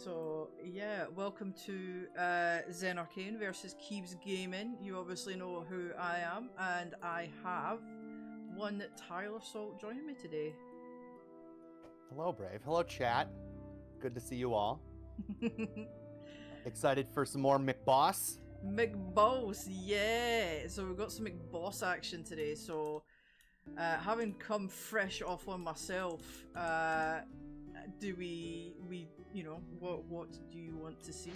So yeah, welcome to ZenArcane versus KiebsGaming. You obviously know who I am, and I have one Tyler Salt joining me today. Hello, Brave. Hello, chat. Good to see you all. Excited for some more McBoss? McBoss, yeah! So we've got some McBoss action today, so having come fresh off one myself, do we you know, what do you want to see?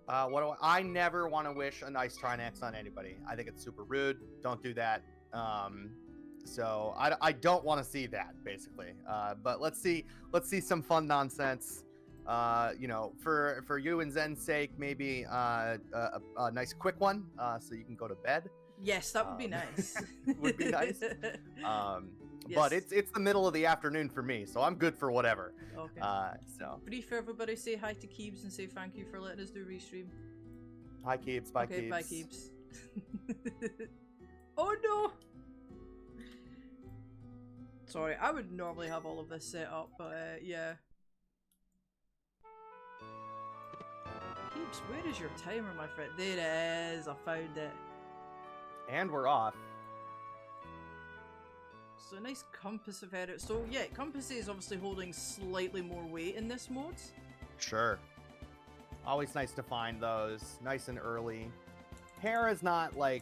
I never want to wish a nice Trinex on anybody. I think it's super rude. Don't do that. So I don't want to see that, basically. But let's see some fun nonsense. You know, for you and Zen's sake, maybe a nice quick one, so you can go to bed. Yes, that would be nice. Would be nice. Yes. But it's the middle of the afternoon for me, so I'm good for whatever. Okay. So brief everybody, say hi to Kiebs and say thank you for letting us do restream. hi, Kiebs. Bye, Okay, Kiebs. bye, Kiebs. Oh no! Sorry, I would normally have all of this set up, but yeah. Kiebs, where is your timer, my friend? There it is, I found it. And we're off. So a nice compass of edit. So yeah, compass is obviously holding slightly more weight in this mode. Sure. Always nice to find those nice and early. Hair is not like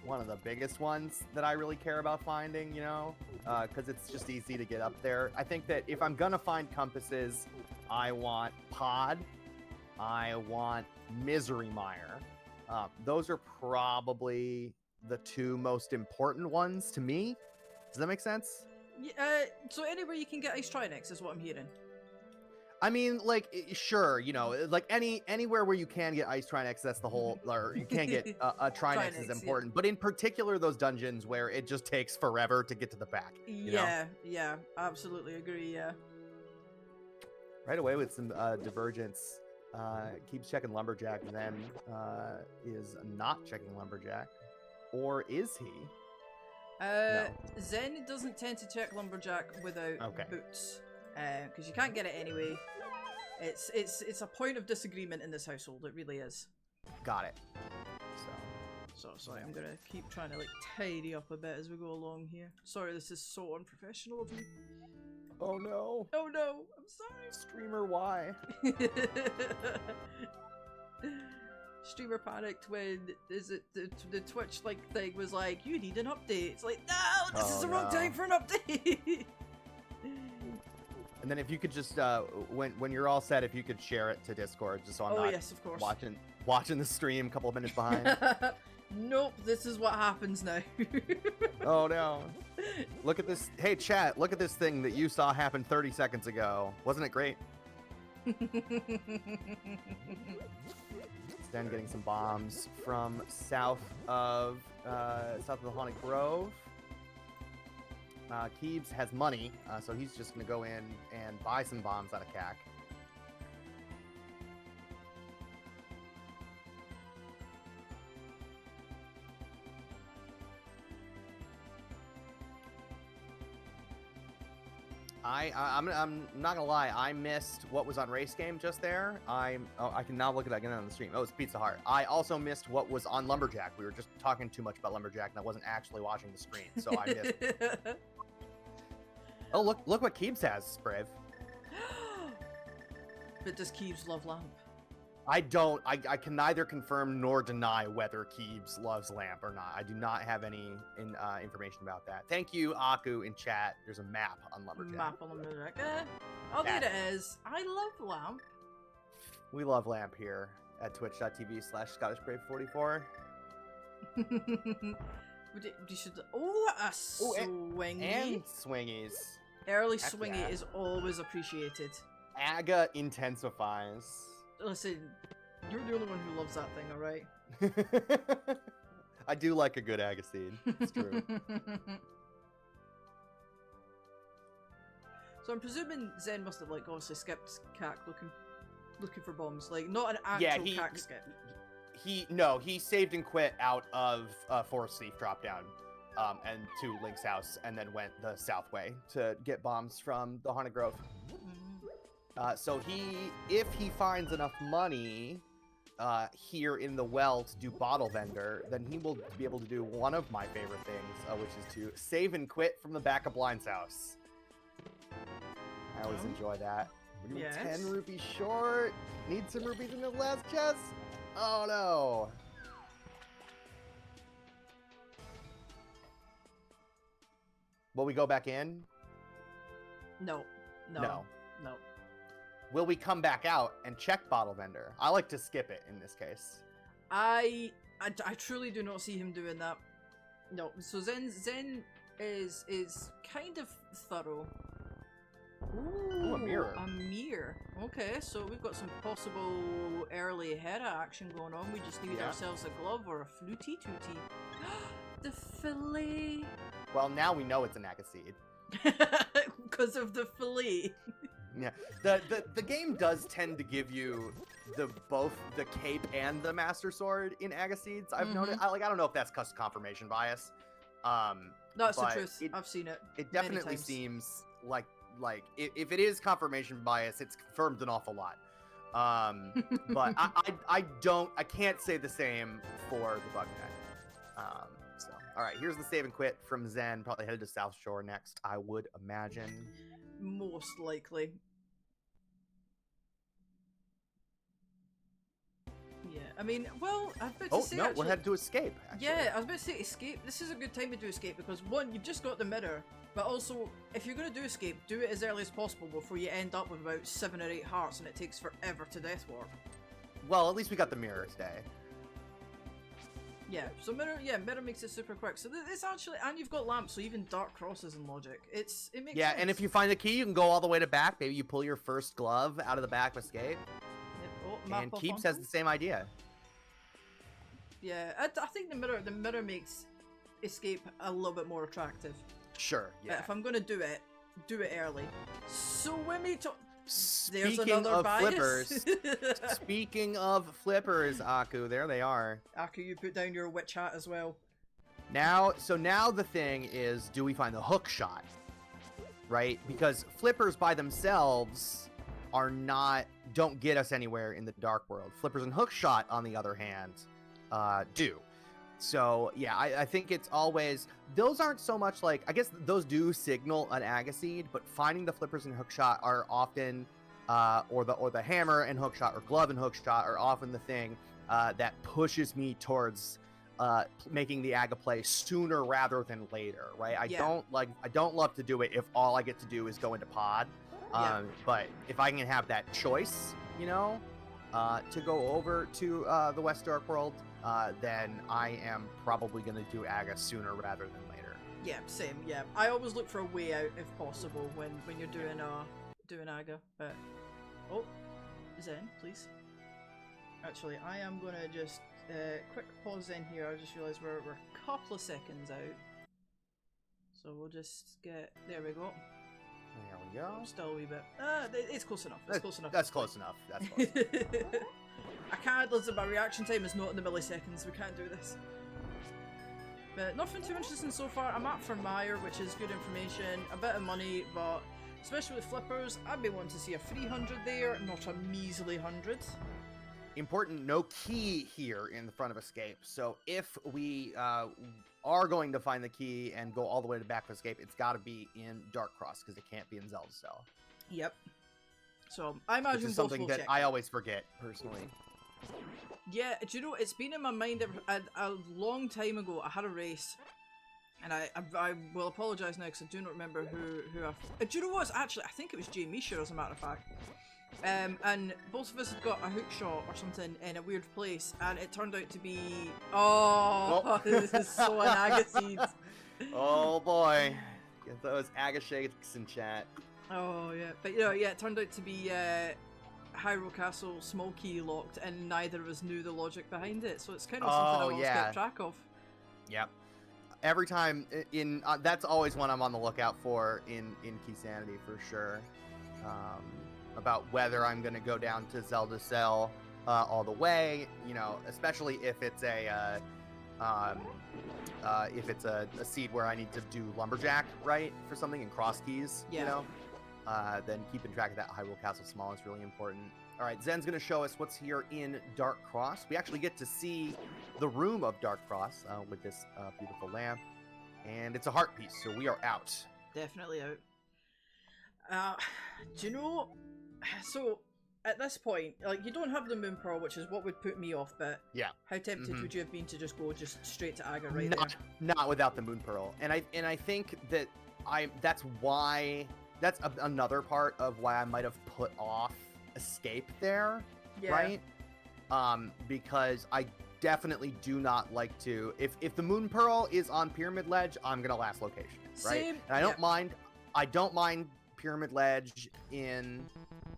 one of the biggest ones that I really care about finding, you know, because it's just easy to get up there. I think that if I'm gonna find compasses, I want Pod, I want Misery Mire. Those are probably the two most important ones to me. Does that make sense? Yeah, so anywhere you can get Ice Trinex is what I'm hearing. I mean, like, sure, you know, like anywhere where you can get Ice Trinex, that's the whole, or you can get a Trinex is important. Yeah. But in particular, those dungeons where it just takes forever to get to the back. You know? Yeah, absolutely agree, yeah. Right away with some Divergence. Keeps checking Lumberjack, then is not checking Lumberjack. Or is he? No. Zen doesn't tend to check Lumberjack without boots. Because you can't get it anyway. It's a point of disagreement in this household. It really is. Got it. So sorry, I'm gonna keep trying to like tidy up a bit as we go along here. Sorry, this is so unprofessional of me. Oh no. Oh no, I'm sorry. Streamer, why? Streamer panicked when the Twitch like thing was like, you need an update. It's like, no, this is the wrong time for an update. And then if you could just when you're all set, if you could share it to Discord, just so I'm not yes, of course. watching the stream a couple of minutes behind. Nope, this is what happens now. Oh no. Look at this. Hey chat, look at this thing that you saw happen 30 seconds ago. Wasn't it great? Then getting some bombs from south of the Haunted Grove. Kiebs has money, so he's just gonna go in and buy some bombs out of CAC. I'm not gonna lie, I missed what was on Race Game just there. I can now look at it again on the stream. Oh, it's Pizza Hut. I also missed what was on Lumberjack. We were just talking too much about Lumberjack, and I wasn't actually watching the stream, so I missed it. Oh, look what Kiebs has, Brave. But does Kiebs love lamp? I don't. I can neither confirm nor deny whether Kiebs loves lamp or not. I do not have any information about that. Thank you, Aku, in chat. There's a map on Lumberjack. Map on Lumberjack. Oh, there it is. I love lamp. We love lamp here at twitch.tv/ScottishBrave44. You should. Oh, a swingy. And swingies. Early swingy is always appreciated. Aga intensifies. Listen, you're the only one who loves that thing, alright? I do like a good Agaseed. It's true. So I'm presuming Zen must have like obviously skipped CAC looking for bombs. Like not an actual CAC skip. He saved and quit out of Forest Thief drop down. And to Link's house, and then went the south way to get bombs from the Haunted Grove. So if he finds enough money here in the well to do bottle vendor, then he will be able to do one of my favorite things, which is to save and quit from the back of Blind's house. I always enjoy that. We're doing 10 rupees short. Need some rupees in the last chest. Oh no. Will we go back in? No. Will we come back out and check bottle vendor? I like to skip it in this case. I truly do not see him doing that. No. So Zen is kind of thorough. Ooh, a mirror. A mirror. Okay, so we've got some possible early Hera action going on. We just need ourselves a glove or a fluty tooty. The fillet. Well, now we know it's an Agaseed. Because of the fillet. Yeah, the game does tend to give you both the cape and the master sword in Agaseeds. I've noticed. I don't know if that's confirmation bias. That's the truth. I've seen it. It definitely seems like if it is confirmation bias, it's confirmed an awful lot. But I can't say the same for the bug net. So all right, here's the save and quit from Zen. Probably headed to South Shore next, I would imagine. Most likely. Yeah, I mean, well, I was about to say. Oh no, we're headed to escape. Actually. Yeah, I was about to say escape. This is a good time to do escape because one, you've just got the mirror, but also if you're going to do escape, do it as early as possible before you end up with about 7 or 8 hearts and it takes forever to death warp. Well, at least we got the mirror today. Yeah, so mirror makes it super quick. So it's actually, and you've got lamps, so even dark crosses in logic. It makes sense. And if you find the key, you can go all the way to back. Maybe you pull your first glove out of the back of escape. And Kiebs has the same idea. Yeah, I think the mirror makes escape a little bit more attractive. Sure, yeah. But if I'm gonna do it early. So when we talk, speaking of flippers, speaking of flippers, Aku, there they are. Aku, you put down your witch hat as well. Now the thing is, do we find the hook shot? Right? Because flippers by themselves don't get us anywhere in the dark world. Flippers and hook shot, on the other hand, do. So yeah, I think it's always, those aren't so much like, I guess those do signal an Agaseed, but finding the flippers and hookshot are often, or the hammer and hookshot or glove and hookshot are often the thing that pushes me towards making the Aga play sooner rather than later, right? I don't love to do it if all I get to do is go into pod, but if I can have that choice, you know, to go over to the West Dark World, then I am probably going to do Aga sooner rather than later. Yeah, same. Yeah, I always look for a way out if possible when you're doing Aga. But Zen, please. Actually, I am gonna just quick pause in here. I just realised we're a couple of seconds out, so we'll just get there. We go. There we go. Still a wee bit. It's close enough. It's close enough. That's close enough. That's close enough. I can't, listen, my reaction time is not in the milliseconds, we can't do this. But nothing too interesting so far. I'm at for Meyer, which is good information, a bit of money, but especially with flippers, I'd be wanting to see a 300 there, not a measly 100. Important, no key here in the front of escape. So if we are going to find the key and go all the way to back of escape, it's got to be in Dark Cross, because it can't be in Zelda Cell. Yep. So I imagine this is something that I always forget, personally. Yeah, do you know, it's been in my mind a long time ago. I had a race, and I will apologise now because I do not remember who I... do you know what? Actually, I think it was Jay Misha, as a matter of fact. And both of us had got a hook shot or something in a weird place, and it turned out to be... Oh, this is so an Agaseed. Oh boy. Get those Aga shakes in chat. Oh yeah, but you know, yeah, it turned out to be Hyrule Castle small key locked, and neither of us knew the logic behind it, so it's kind of something I always kept track of. Yep. Every time in that's always one I'm on the lookout for in Key Sanity for sure. About whether I'm gonna go down to Zelda Cell all the way, you know, especially if it's a seed where I need to do Lumberjack, right, for something in Cross Keys, you know. then keeping track of that Hyrule Castle Small is really important. All right, Zen's going to show us what's here in Dark Cross. We actually get to see the room of Dark Cross with this beautiful lamp. And it's a heart piece, so we are out. Definitely out. Do you know? So, at this point, like, you don't have the Moon Pearl, which is what would put me off, but yeah. How tempted would you have been to just go straight to Aga right not, there? Not without the Moon Pearl. And I think that that's another part of why I might have put off Escape there, yeah. right? Because I definitely do not like to. If the Moon Pearl is on Pyramid Ledge, I'm gonna last location, right? Same. And I don't mind. I don't mind Pyramid Ledge in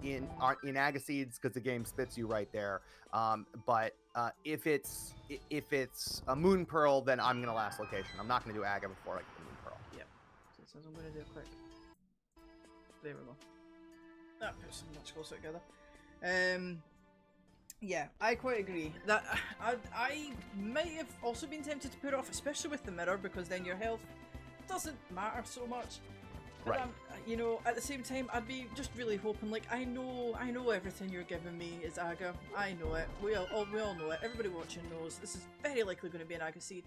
Agassiz because the game spits you right there. But if it's a Moon Pearl, then I'm gonna last location. I'm not gonna do Aga before I get the Moon Pearl. Yep. So I'm gonna do it quick. There we go. That puts them much closer together. Yeah, I quite agree. That I might have also been tempted to put it off, especially with the mirror, because then your health doesn't matter so much. But right. You know, at the same time, I'd be just really hoping, like, I know everything you're giving me is Aga. I know it. We all know it. Everybody watching knows. This is very likely going to be an Aga seed.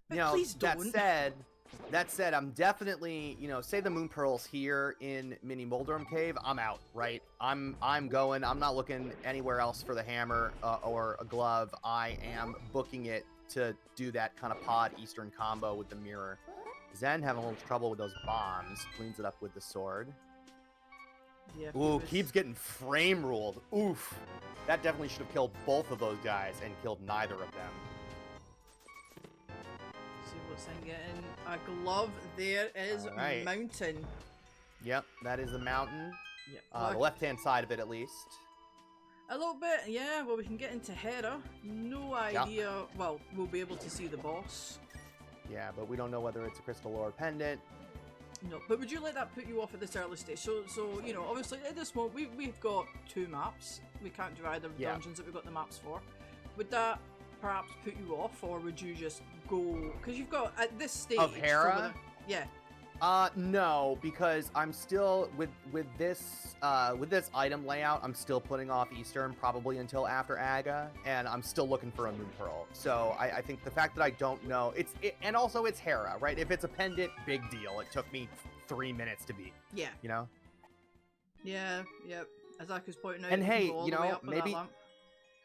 But please don't. That said, I'm definitely, say the Moon Pearl's here in Mini Moldrum Cave, I'm out, right? I'm going. I'm not looking anywhere else for the hammer or a glove. I am booking it to do that kind of pod Eastern combo with the mirror. Zen having a little trouble with those bombs. Cleans it up with the sword. Yeah, ooh, Kiebs getting frame ruled. Oof. That definitely should have killed both of those guys and killed neither of them. See what's I'm getting. A glove. There is right. Mountain. Yep, that is the mountain. Yep. The left-hand side of it, at least. A little bit, yeah. Well, we can get into Hera. No idea. Yep. Well, we'll be able to see the boss. Yeah, but we don't know whether it's a crystal or a pendant. No, but would you let that put you off at this early stage? So obviously at this moment we've got 2 maps. We can't do either of the dungeons that we've got the maps for. Would that perhaps put you off, or would you just go? Because you've got at this stage of Hera. Yeah. No, because I'm still with this item layout. I'm still putting off Eastern probably until after Aga, and I'm still looking for a Moon Pearl. So I think the fact that I don't know and also it's Hera, right? If it's a pendant, big deal. It took me 3 minutes to beat. Yeah. Yeah. Yep. As Aka's pointing out. And hey,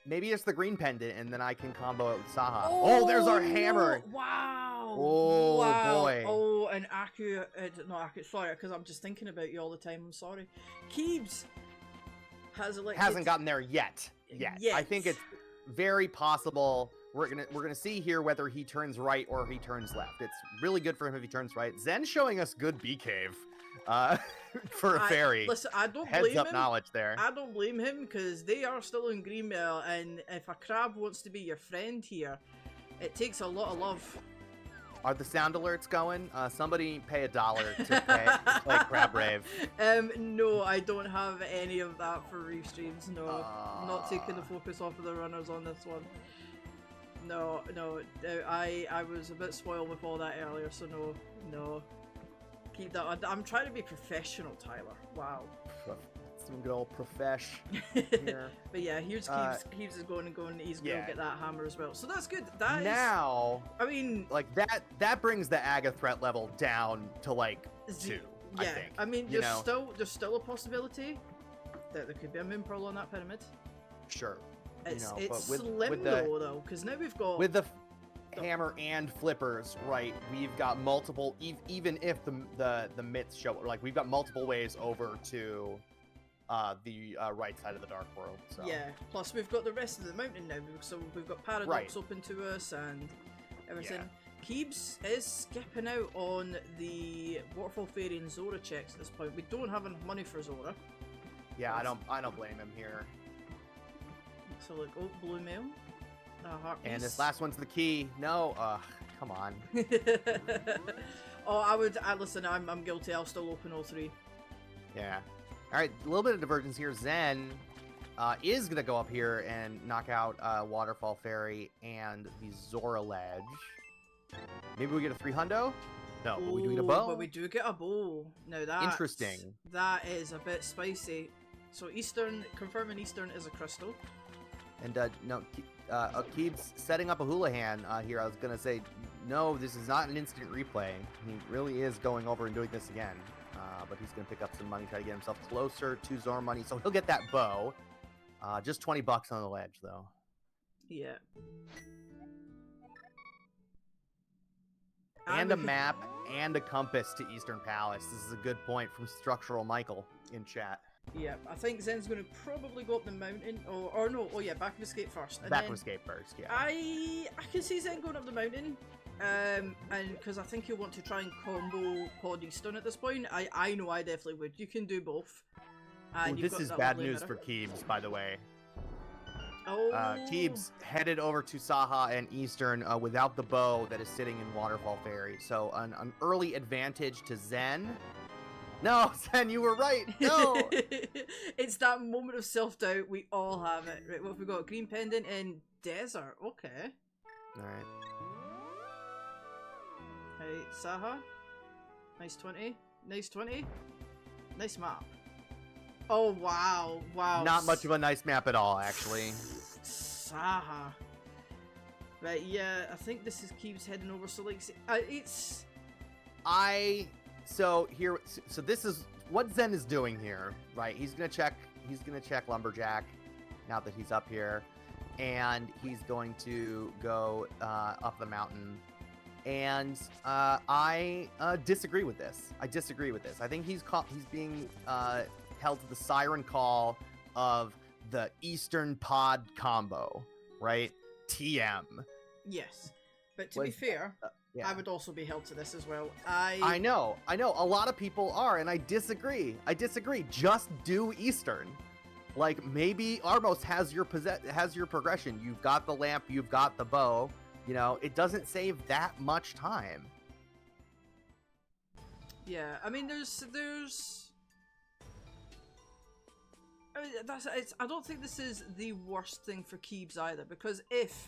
maybe it's the green pendant, and then I can combo it with Saha. Oh, there's our hammer. Wow. Oh, wow. Boy. Oh, and Aku, not Aku, sorry, because I'm just thinking about you all the time. I'm sorry. Kiebs hasn't gotten there yet. I think it's very possible. We're gonna see here whether he turns right or he turns left. It's really good for him if he turns right. Zen showing us good bee cave. For a fairy. Listen, I don't Heads blame up him. knowledge there. I don't blame him, because they are still in Greenbelt, and if a crab wants to be your friend here, it takes a lot of love. Are the sound alerts going? Somebody pay $1 to play Crab Rave. No, I don't have any of that for restreams. No, not taking the focus off of the runners on this one. No, I was a bit spoiled with all that earlier, so no. Keep that. I'm trying to be professional, Tyler. Wow. Some good old profesh here. But yeah, here's Kiebs. Kiebs is going. He's going to get that hammer as well. So that's good. I mean, like that brings the Aga threat level down to like 2. Yeah, I think. There's still a possibility that there could be a Moon Pearl on that pyramid. Sure. It's slim though, because now we've got with the hammer and flippers, right? We've got multiple, even if the myths show, like we've got multiple ways over to the right side of the Dark World. So. Yeah, plus we've got the rest of the mountain now, so we've got Paradox open to us and everything. Yeah. Kiebs is skipping out on the Waterfall Fairy and Zora checks at this point. We don't have enough money for Zora. Yeah, I don't blame him here. So like, blue mail. And this last one's the key. No, come on. Listen, I'm guilty. I'll still open all 3. Yeah. All right, a little bit of divergence here. Zen is going to go up here and knock out Waterfall Fairy and the Zora Ledge. Maybe we get a 3 hundo? No, but we do get a Ooh, bow. But we do get a bow. Now that Interesting. That is a bit spicy. So Eastern, confirming Eastern is a crystal. And no, Kiebs setting up a Houlihan here. I was gonna say, no, this is not an instant replay. He really is going over and doing this again. But he's gonna pick up some money, try to get himself closer to Zora money, so he'll get that bow. Just 20 bucks on the ledge, though. Yeah. And a map and a compass to Eastern Palace. This is a good point from Structural Michael in chat. Yeah, I think Zen's going to probably go up the mountain, or no, oh yeah, back of escape first. And Back then with escape first, yeah. I can see Zen going up the mountain, and because I think he'll want to try and combo Pod Eastern at this point. I know I definitely would. You can do both. And Ooh, this is bad news for Kiebs, by the way. Oh. Kiebs headed over to Saha and Eastern without the bow that is sitting in Waterfall Ferry. So an early advantage to Zen. No, Zen, you were right. No. It's that moment of self-doubt. We all have it. Right, what have we got? Green pendant in desert. Okay. All right. Hey, Saha. Nice 20. Nice 20. Nice map. Oh, wow. Wow. Not much of a nice map at all, actually. Saha. Right, yeah, I think this is Kiebs heading over. So, like, it's... So this is what Zen is doing here, right? He's gonna check Lumberjack now that he's up here, and he's going to go up the mountain. And I disagree with this. I think he's being held to the siren call of the Eastern Pod combo, right? TM. Yes, but to be fair. Yeah. I would also be held to this as well. I know. A lot of people are, and I disagree. Just do Eastern. Like, maybe Armos has your progression. You've got the lamp, you've got the bow. You know, it doesn't save that much time. Yeah, I mean, there's. I mean, I don't think this is the worst thing for Kiebs either, because if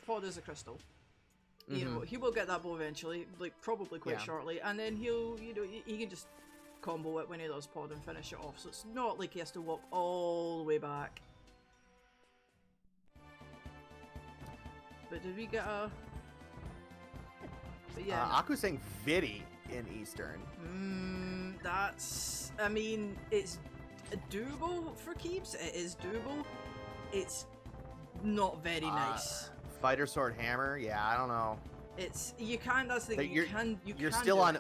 Pod is a crystal. You know, he will get that bow eventually, like probably quite shortly, and then he can just combo it when he does Pod and finish it off. So it's not like he has to walk all the way back. But did we get a? But yeah. Aku's saying Vidi in Eastern. That's. I mean, it's doable for Kiebs. It is doable. It's not very nice. Fighter Sword Hammer, yeah, I don't know. You can. That's the thing. You're still on.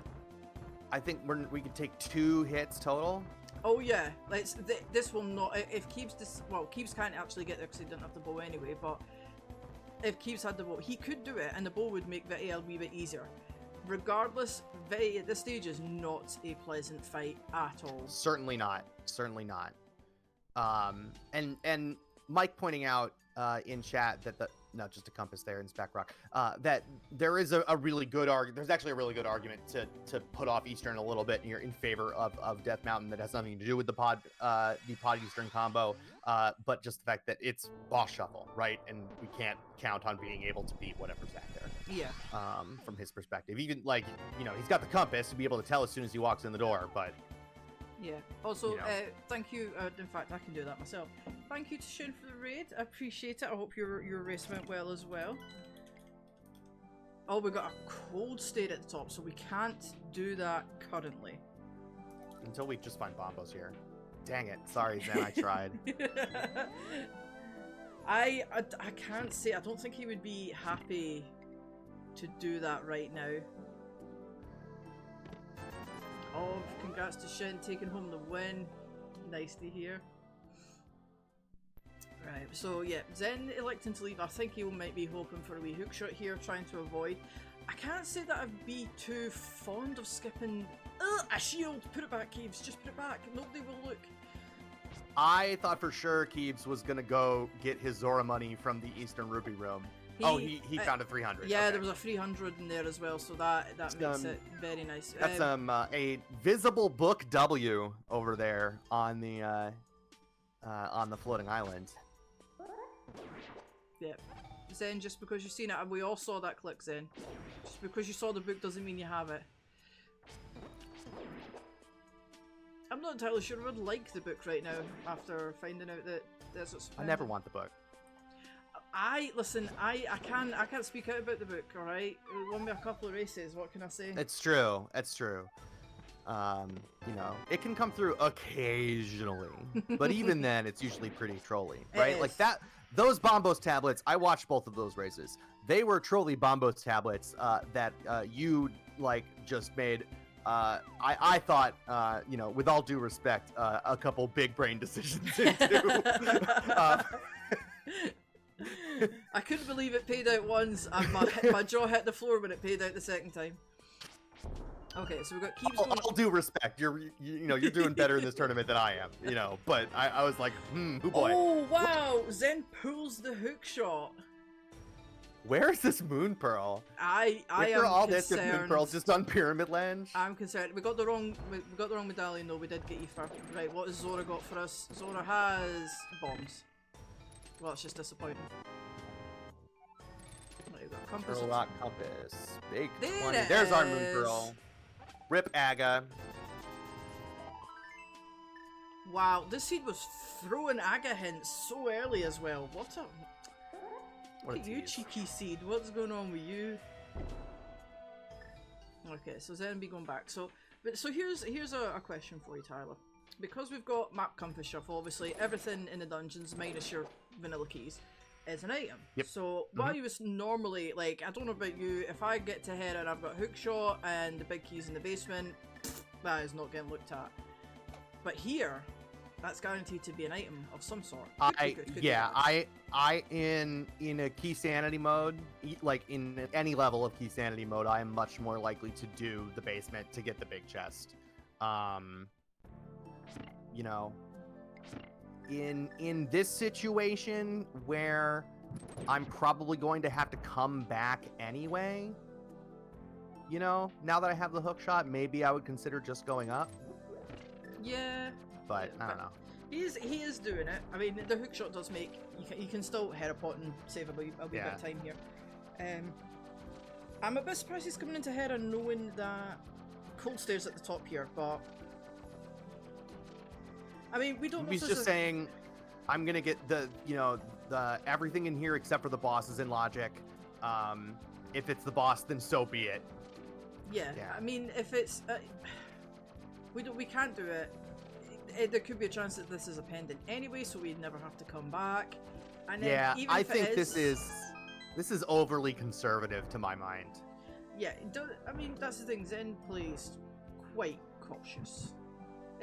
I think we could take 2 hits total. Oh yeah, this will not. If Kiebs can't actually get there because he didn't have the bow anyway. But if Kiebs had the bow, he could do it, and the bow would make Viti a wee bit easier. Regardless, Viti at this stage is not a pleasant fight at all. Certainly not. And Mike pointing out in chat that not just a compass there in Spec Rock, that there is a really good argument. There's actually a really good argument to put off Eastern a little bit in favor of Death Mountain that has nothing to do with the Pod Eastern combo, but just the fact that it's boss shuffle, right? And we can't count on being able to beat whatever's back there. Yeah. From his perspective, even he's got the compass to be able to tell as soon as he walks in the door, but. Yeah. Also, thank you. In fact, I can do that myself. Thank you to Shun for the raid. I appreciate it. I hope your race went well as well. Oh, we got a cold state at the top, so we can't do that currently. Until we just find Bombos here. Dang it. Sorry, Zen, I tried. I can't say. I don't think he would be happy to do that right now. Oh, congrats to Shin taking home the win. Nice to hear. Right, so yeah, Zen electing to leave. I think he might be hoping for a wee hook shot here, trying to avoid. I can't say that I'd be too fond of skipping. A shield! Put it back, Kiebs. Just put it back. Nobody will look. I thought for sure Kiebs was gonna go get his Zora money from the Eastern Ruby room. He found a 300. Yeah, okay. There was a 300 in there as well, so that makes it very nice. That's a visible book W over there on the floating island. Yep. Zen, just because you've seen it, and we all saw that click, Zen. Just because you saw the book doesn't mean you have it. I'm not entirely sure I would like the book right now after finding out that Desert's Suspended. I never want the book. Listen, I can't speak out about the book, alright? It won me a couple of races, what can I say? It's true. It's true. You know, it can come through occasionally, but even then, it's usually pretty trolly, right? Like that. Those Bombos tablets, I watched both of those races. They were trolly Bombos tablets that you like just made. I thought, you know, with all due respect, a couple big brain decisions into. I couldn't believe it paid out once, and my jaw hit the floor when it paid out the second time. Okay, so we've got Kiebs going... All due respect, you know, you're doing better in this tournament than I am, you know, but I was like, oh boy. Oh, wow! Zen pulls the hook shot. Where is this Moon Pearl? I am all concerned. This Moon Pearl's just on Pyramid Land. I'm concerned. We got the wrong medallion though. We did get Aoife. Right, what has Zora got for us? Zora has bombs. Well, it's just disappointing. Right, we've got compass. Pearl Rock Compass. Big there 20. It There's is. our Moon Pearl. Rip Aga. Wow, this seed was throwing Aga hints so early as well. What at you, cheeky seed. What's going on with you? Okay, so Zen be going back. So here's a question for you, Tyler. Because we've got map compass shuffle, obviously everything in the dungeons minus your vanilla keys is an item. Yep. So while you was normally, like, I don't know about you, if I get to Hera and I've got hookshot and the big keys in the basement, that is not getting looked at. But here, that's guaranteed to be an item of some sort. I in a key sanity mode, like in any level of key sanity mode, I am much more likely to do the basement to get the big chest. You know, in this situation where I'm probably going to have to come back anyway, you know, now that I have the hook shot, maybe I would consider just going up. Yeah. But I don't know. He is doing it. I mean, the hook shot does make you can still Herapot and save a wee bit of time here. I'm a bit surprised he's coming into Hera knowing that Cold Stairs at the top here, but I mean, we don't know. He's just saying, I'm gonna get the everything in here except for the bosses in Logic. If it's the boss, then so be it. Yeah. I mean, if it's we can't do it. There could be a chance that this is a pendant anyway, so we'd never have to come back. And then even I if think it is, this is overly conservative to my mind. Yeah, I mean, that's the thing. Zen plays quite cautious,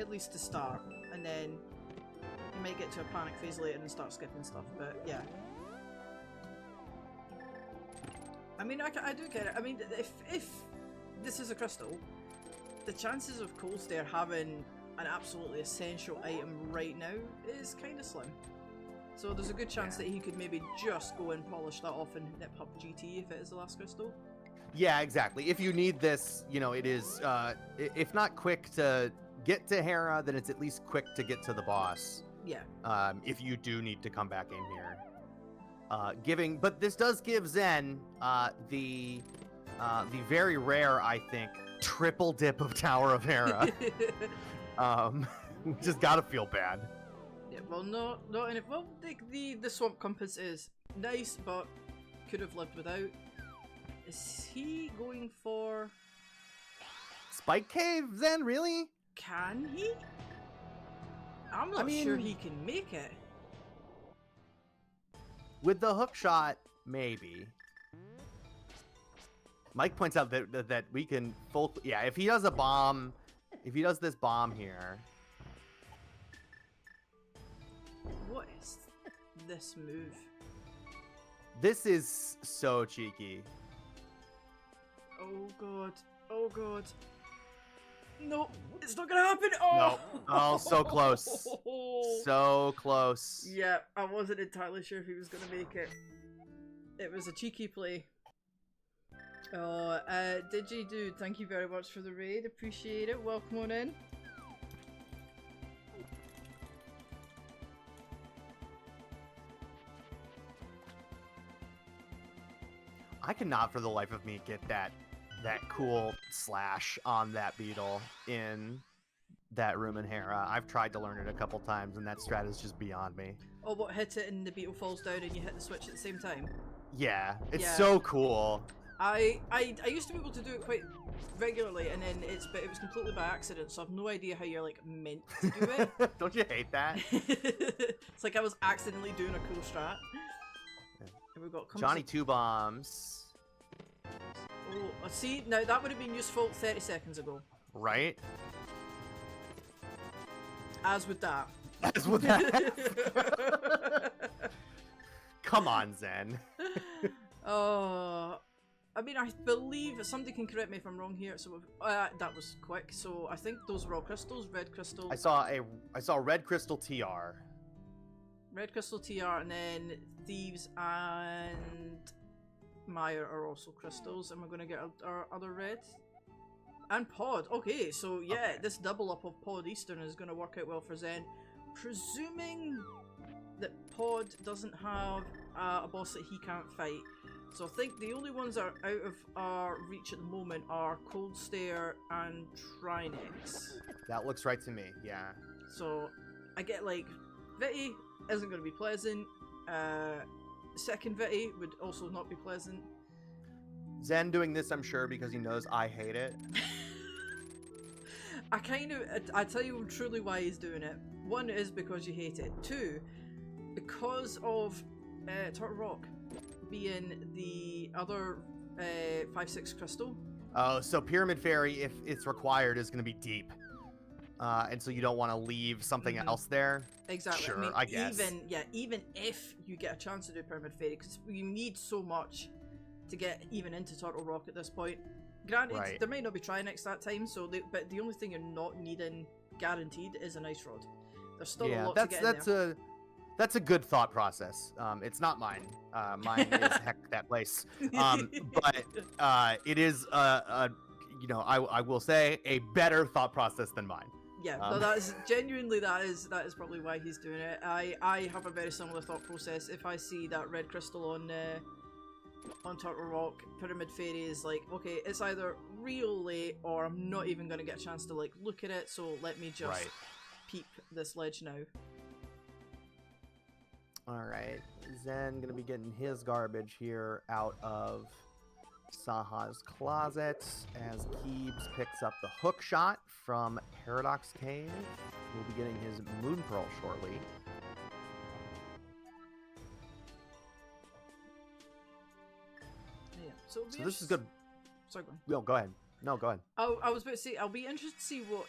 at least to start, and then you might get to a panic phase later and start skipping stuff. But yeah, I mean, I do get it. I mean, if this is a crystal, the chances of Cold Stair having an absolutely essential item right now is kind of slim. So there's a good chance that he could maybe just go and polish that off and nip up GT if it is the last crystal. Yeah, exactly. If you need this, you know, it is, if not quick to get to Hera, then it's at least quick to get to the boss. Yeah. If you do need to come back in here. But this does give Zen the very rare, I think, triple dip of Tower of Hera. We just gotta feel bad. Yeah, well, not in it. Well, the Swamp Compass is nice, but could have lived without. Is he going for Spike Cave, Zen? Really? Can he? I'm not sure he can make it. With the hook shot, maybe. Mike points out that we can full. Yeah, if he does a bomb, if he does this bomb here. What is this move? This is so cheeky. Oh god. Oh god. No, it's not gonna happen. Oh, no. Oh, so close. So close. Yeah, I wasn't entirely sure if he was gonna make it. It was a cheeky play. Oh, Digi-Dude, thank you very much for the raid. Appreciate it. Welcome on in. I cannot for the life of me get that cool slash on that beetle in that room in Hera. I've tried to learn it a couple times, and that strat is just beyond me. Oh, what, hit it and the beetle falls down and you hit the switch at the same time? Yeah, it's Yeah. so cool. I used to be able to do it quite regularly, and then but it was completely by accident, so I've no idea how you're like meant to do it. Don't you hate that? It's like I was accidentally doing a cool strat. Here we go. Johnny Two Bombs. Oh, see, now that would have been useful 30 seconds ago. Right? As with that. As with that. Come on, Zen. Oh, I mean, I believe somebody can correct me if I'm wrong here. So that was quick. So I think those were all crystals, red crystal. I saw red crystal TR. Red crystal TR, and then thieves and Mire are also crystals, and we're gonna get our other red and pod. Okay, so yeah, Okay. this double up of pod Eastern is gonna work out well for Zen, presuming that pod doesn't have a boss that he can't fight. So I think the only ones that are out of our reach at the moment are Cold Stare and Trinex. That looks right to me, yeah. So I get like Viti isn't going to be pleasant. Second Viti would also not be pleasant. Zen doing this, I'm sure, because he knows I hate it. I tell you truly why he's doing it. One is because you hate it. Two, because of Turtle Rock being the other 5/6 crystal. Oh, so Pyramid Fairy, if it's required, is going to be deep. And so you don't want to leave something else there. Exactly. Sure, I mean, I guess. even if you get a chance to do Pyramid Fairy, because you need so much to get even into Turtle Rock at this point. Granted, Right. there might not be Trinex that time, but the only thing you're not needing guaranteed is an Ice Rod. There's still a lot to get in there. That's a good thought process. It's not mine. Mine is heck that place. But it is you know, I will say a better thought process than mine. Yeah, no, that is genuinely that is probably why he's doing it. I have a very similar thought process. If I see that red crystal on Turtle Rock, Pyramid Fairy is like, okay, it's either real late or I'm not even going to get a chance to like look at it, so let me just peep this ledge now. Alright, Zen gonna be getting his garbage here out of Saha's closet as Kiebs picks up the hook shot from Paradox Cave. We'll be getting his Moon Pearl shortly. Yeah, so this is good. Sorry, go on. No, go ahead. No, go ahead. I was about to say, I'll be interested to see what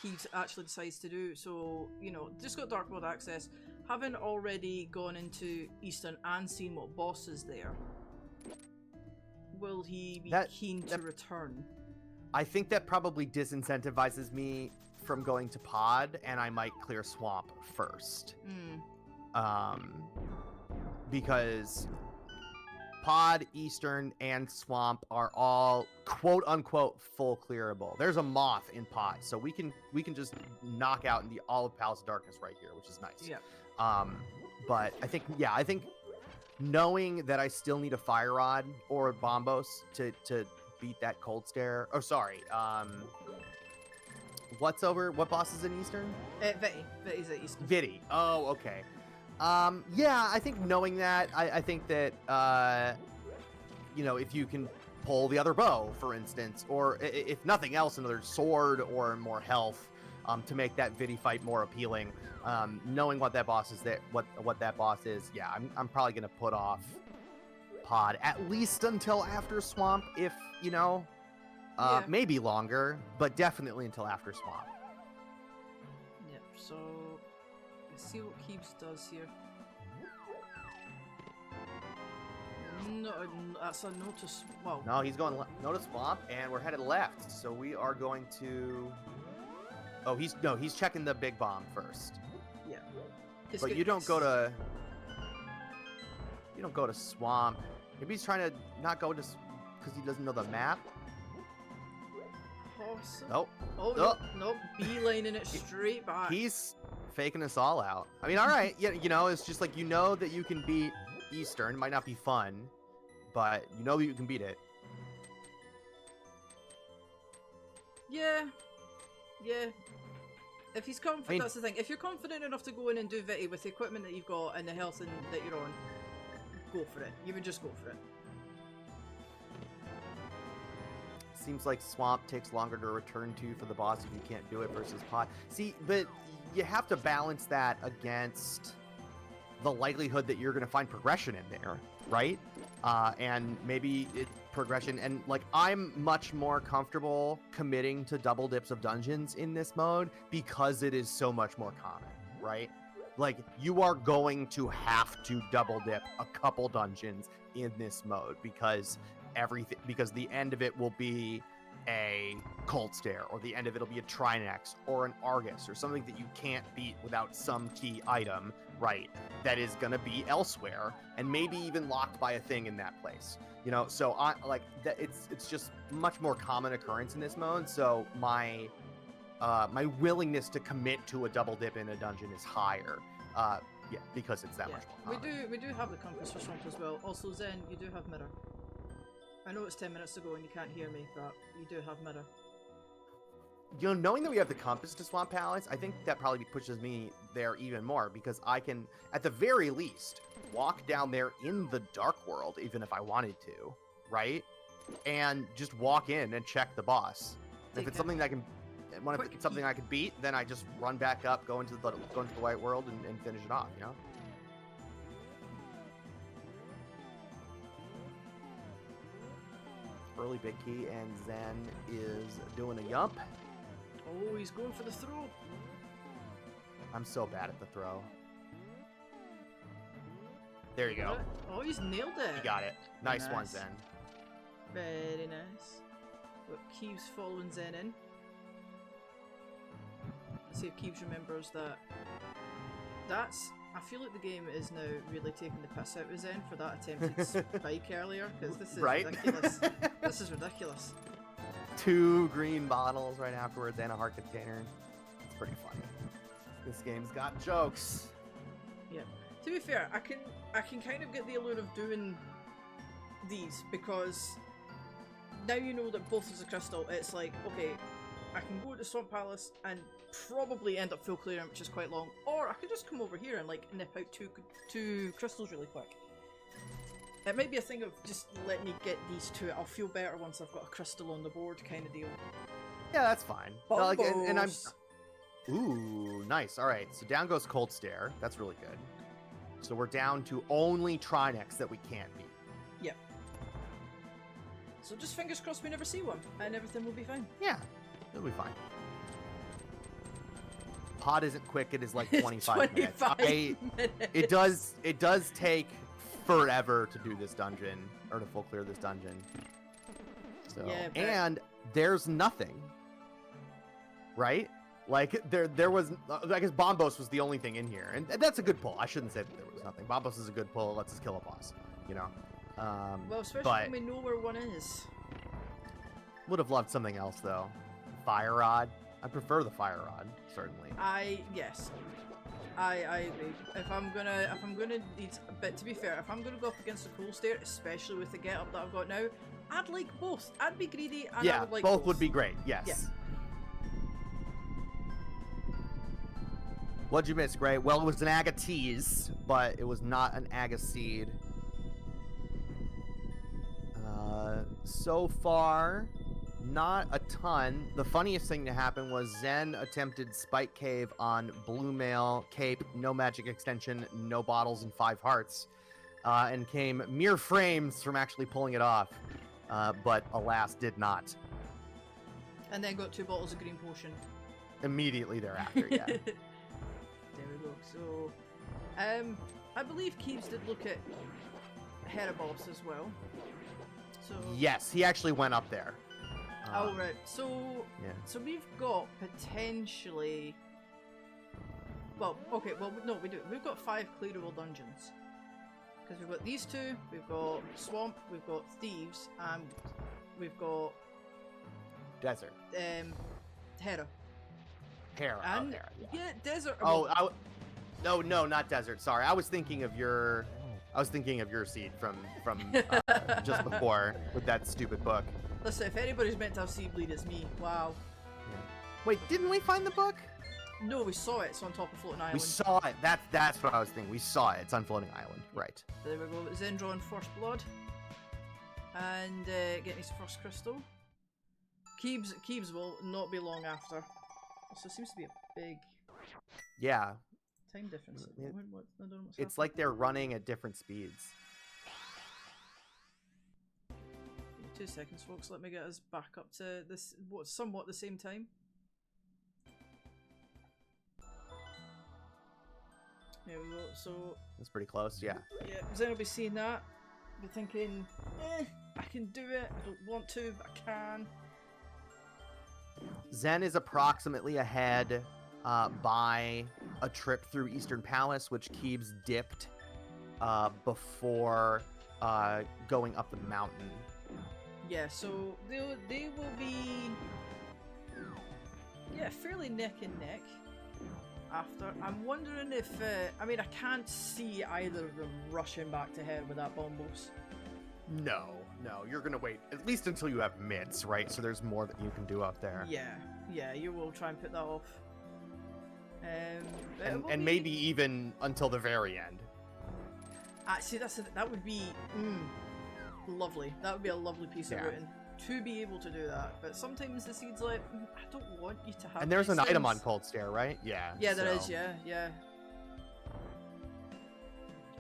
Kiebs actually decides to do. So, you know, just got Dark World access. Haven't already gone into Eastern and seen what boss is there. Will he be keen to return? I think that probably disincentivizes me from going to Pod, and I might clear Swamp first. Because Pod, Eastern, and Swamp are all quote-unquote full clearable. There's a moth in Pod, so we can just knock out all of Palace of Darkness right here, which is nice. Yeah. But I think knowing that I still need a Fire Rod or a Bombos to beat that Cold Stare. Oh, sorry. What boss is in Eastern? Viti. Viti's at Eastern. Viti. Oh, okay. Yeah, I think knowing that, I think that, you know, if you can pull the other bow, for instance, or if nothing else, another sword or more health, to make that Viti fight more appealing, knowing what that boss is, what that boss is, yeah, I'm probably gonna put off Pod at least until after Swamp, if you know, maybe longer, but definitely until after Swamp. Yep. So let's see what Kiebs does here. No, that's a notice. Well, no, he's going notice Swamp, and we're headed left, so we are going to. Oh, he's checking the big bomb first. Yeah. But you don't go to Swamp. Maybe he's trying to not go to because he doesn't know the map. Awesome. Nope. Oh, nope. Beelining it straight back. He's faking us all out. I mean, all right. Yeah, you know, it's just like, you know that you can beat Eastern. It might not be fun, but you know that you can beat it. Yeah. If he's confident, I mean, that's the thing. If you're confident enough to go in and do Vitty with the equipment that you've got and the health that you're on, go for it. You would just go for it. Seems like Swamp takes longer to return to for the boss if you can't do it versus Pot. See, but you have to balance that against the likelihood that you're going to find progression in there, right? And maybe progression, and like I'm much more comfortable committing to double dips of dungeons in this mode because it is so much more common, right? Like you are going to have to double dip a couple dungeons in this mode because the end of it will be a Cold Stare, or the end of it will be a Trinex or an Argus or something that you can't beat without some key item, right? That is going to be elsewhere and maybe even locked by a thing in that place. You know, so I like that. It's just much more common occurrence in this mode. So my willingness to commit to a double dip in a dungeon is higher. Yeah, because it's that much more common. We do have the compass for Swamp as well. Also, Zen, you do have mirror. I know it's 10 minutes ago and you can't hear me, but you do have mirror. You know, knowing that we have the compass to Swamp Palace, I think that probably pushes me there even more because I can, at the very least, walk down there in the Dark World, even if I wanted to, right? And just walk in and check the boss. If it's something that I can, if it's something I can beat, then I just run back up, go into the White World, and finish it off. You know. Early big key, and Zen is doing a yump. Oh, he's going for the throw. I'm so bad at the throw. There you go. Oh, he's nailed it. You got it. Nice one, Zen. Very nice. Got Kiebs following Zen in. Let's see if Kiebs remembers that. I feel like the game is now really taking the piss out of Zen for that attempted spike earlier, because this is ridiculous. This is ridiculous. 2 green bottles right afterwards and a heart container. It's pretty funny. This game's got jokes. Yeah. To be fair, I can kind of get the allure of doing these because now you know that both is a crystal. It's like, okay, I can go to Swamp Palace and probably end up full clearing, which is quite long, or I could just come over here and like nip out two crystals really quick. It might be a thing of just let me get these 2. I'll feel better once I've got a crystal on the board, kind of deal. Yeah, that's fine. Like, and I'm. Ooh, nice. All right, so down goes Cold Stare. That's really good. So we're down to only Trinex that we can't beat. Yep. So just fingers crossed we never see one, and everything will be fine. Yeah, it'll be fine. Pod isn't quick. It is like 25 minutes. It does take forever to do this dungeon, or to full clear this dungeon. So, yeah, and there's nothing, right? Like there was, I guess Bombos was the only thing in here, and that's a good pull. I shouldn't say that there was nothing. Bombos is a good pull. It lets us kill a boss, you know. Well, especially when we know where one is. Would have loved something else though. Fire Rod. I prefer the Fire Rod, certainly. Yes. I agree. If I'm gonna need, but to be fair, if I'm gonna go up against a Cold Stare, especially with the get-up that I've got now, I'd like both. I'd be greedy, and I would like both. Both would be great. Yes. Yeah. What'd you miss, Gray? Well, it was an Agatease, but it was not an Agaseed. So far, not a ton. The funniest thing to happen was Zen attempted Spike Cave on Blue Mail, Cape, no magic extension, no bottles, and 5 hearts, and came mere frames from actually pulling it off, but alas, did not. And then got 2 bottles of green potion. Immediately thereafter, yeah. There we go. So, I believe Kiebs did look at Herabos as well. So yes, he actually went up there. Oh right. So yeah. So we've got potentially. Well, okay. Well, no, we do. We've got 5 clearable dungeons because we've got these 2. We've got Swamp. We've got Thieves, and we've got Desert. Hera. And yeah, Desert. Oh, no, not Desert. Sorry, I was thinking of your I was thinking of your seed from just before with that stupid book. Listen, if anybody's meant to have seed bleed, it's me. Wow. Yeah. Wait, didn't we find the book? No, we saw it. It's on top of Floating Island. We saw it. That's what I was thinking. We saw it. It's on Floating Island. Right. There we go. Zen drawing first blood. And getting his first crystal. Kiebs will not be long after. So it seems to be a big Yeah. time difference. I don't know what's It's like they're running at different speeds. 2 seconds, folks. Let me get us back up to this, what's somewhat the same time. There we go. So That's pretty close. Yeah. yeah, Zen will be seeing that. Be thinking, I can do it. I don't want to, but I can. Zen is approximately ahead by a trip through Eastern Palace, which Kiebs dipped before going up the mountain. Yeah, so they will be fairly neck and neck after. I'm wondering if I mean, I can't see either of them rushing back to head with that bombos. No, you're gonna wait at least until you have mitts, right? So there's more that you can do up there. Yeah, you will try and put that off. And maybe even until the very end. See, that would be lovely. That would be a lovely piece of routing to be able to do that. But sometimes the seed's like, I don't want you to have. And there's these an item things. on Cold Stare, right? Yeah. Yeah, there is. Yeah.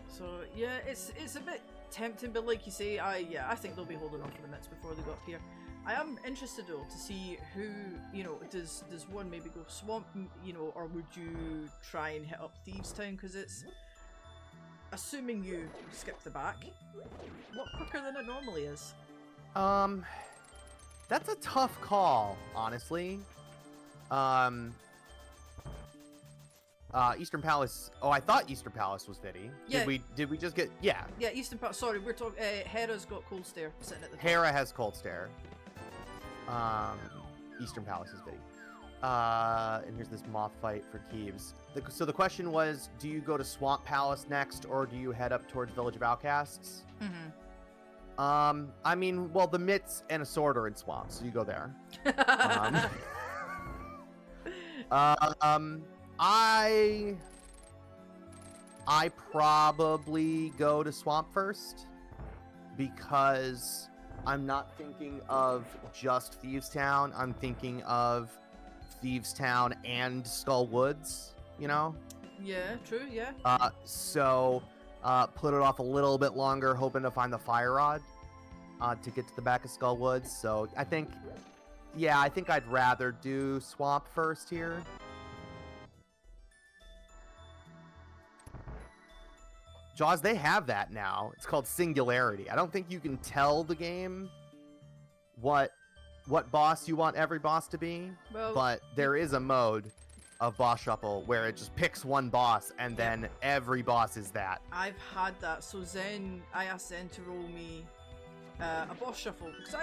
So yeah, it's a bit tempting, but like you say, I think they'll be holding on for the mitts before they go up here. I am interested though to see who, does one maybe go swamp, or would you try and hit up Thieves Town, because it's, assuming you skip the back, a lot quicker than it normally is. That's a tough call, honestly. Eastern Palace. Oh, I thought Eastern Palace was Viddy. Yeah. Did we just get? Yeah. Yeah, Eastern Palace. Sorry, we're talking. Hera's got Cold Stare sitting at the top. Hera has Cold Stare. Eastern Palace is Viddy. And here's this moth fight for Kiebs. So the question was, do you go to Swamp Palace next, or do you head up towards Village of Outcasts? Mm-hmm. I mean, well, the mitts and a sword are in Swamp, so you go there. I probably go to Swamp first, because I'm not thinking of just Thieves Town. I'm thinking of Thieves Town and Skull Woods, Yeah, true, yeah. So put it off a little bit longer, hoping to find the Fire Rod to get to the back of Skull Woods. So I think I'd rather do Swamp first here. Jaws, they have that now. It's called Singularity. I don't think you can tell the game what boss you want every boss to be, but there is a mode of boss shuffle where it just picks one boss and then every boss is that. I've had that. So I asked Zen to roll me a boss shuffle, because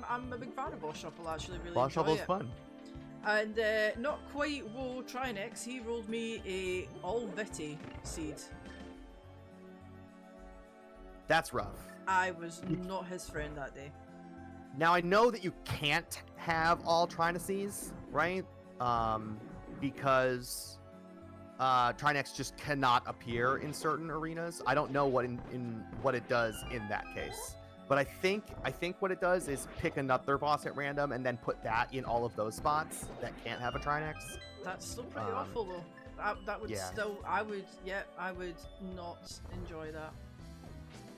I'm a big fan of boss shuffle. Actually, really Boss enjoy shuffle's it. fun. And not quite Woe Trinex, he rolled me a all Vitty seed. That's rough. I was not his friend that day. Now I know that you can't have all Trinaces, right? Because Trinex just cannot appear in certain arenas. I don't know what what it does in that case, but I think what it does is pick another boss at random and then put that in all of those spots that can't have a Trinex. That's still pretty awful though. That would still, I would not enjoy that.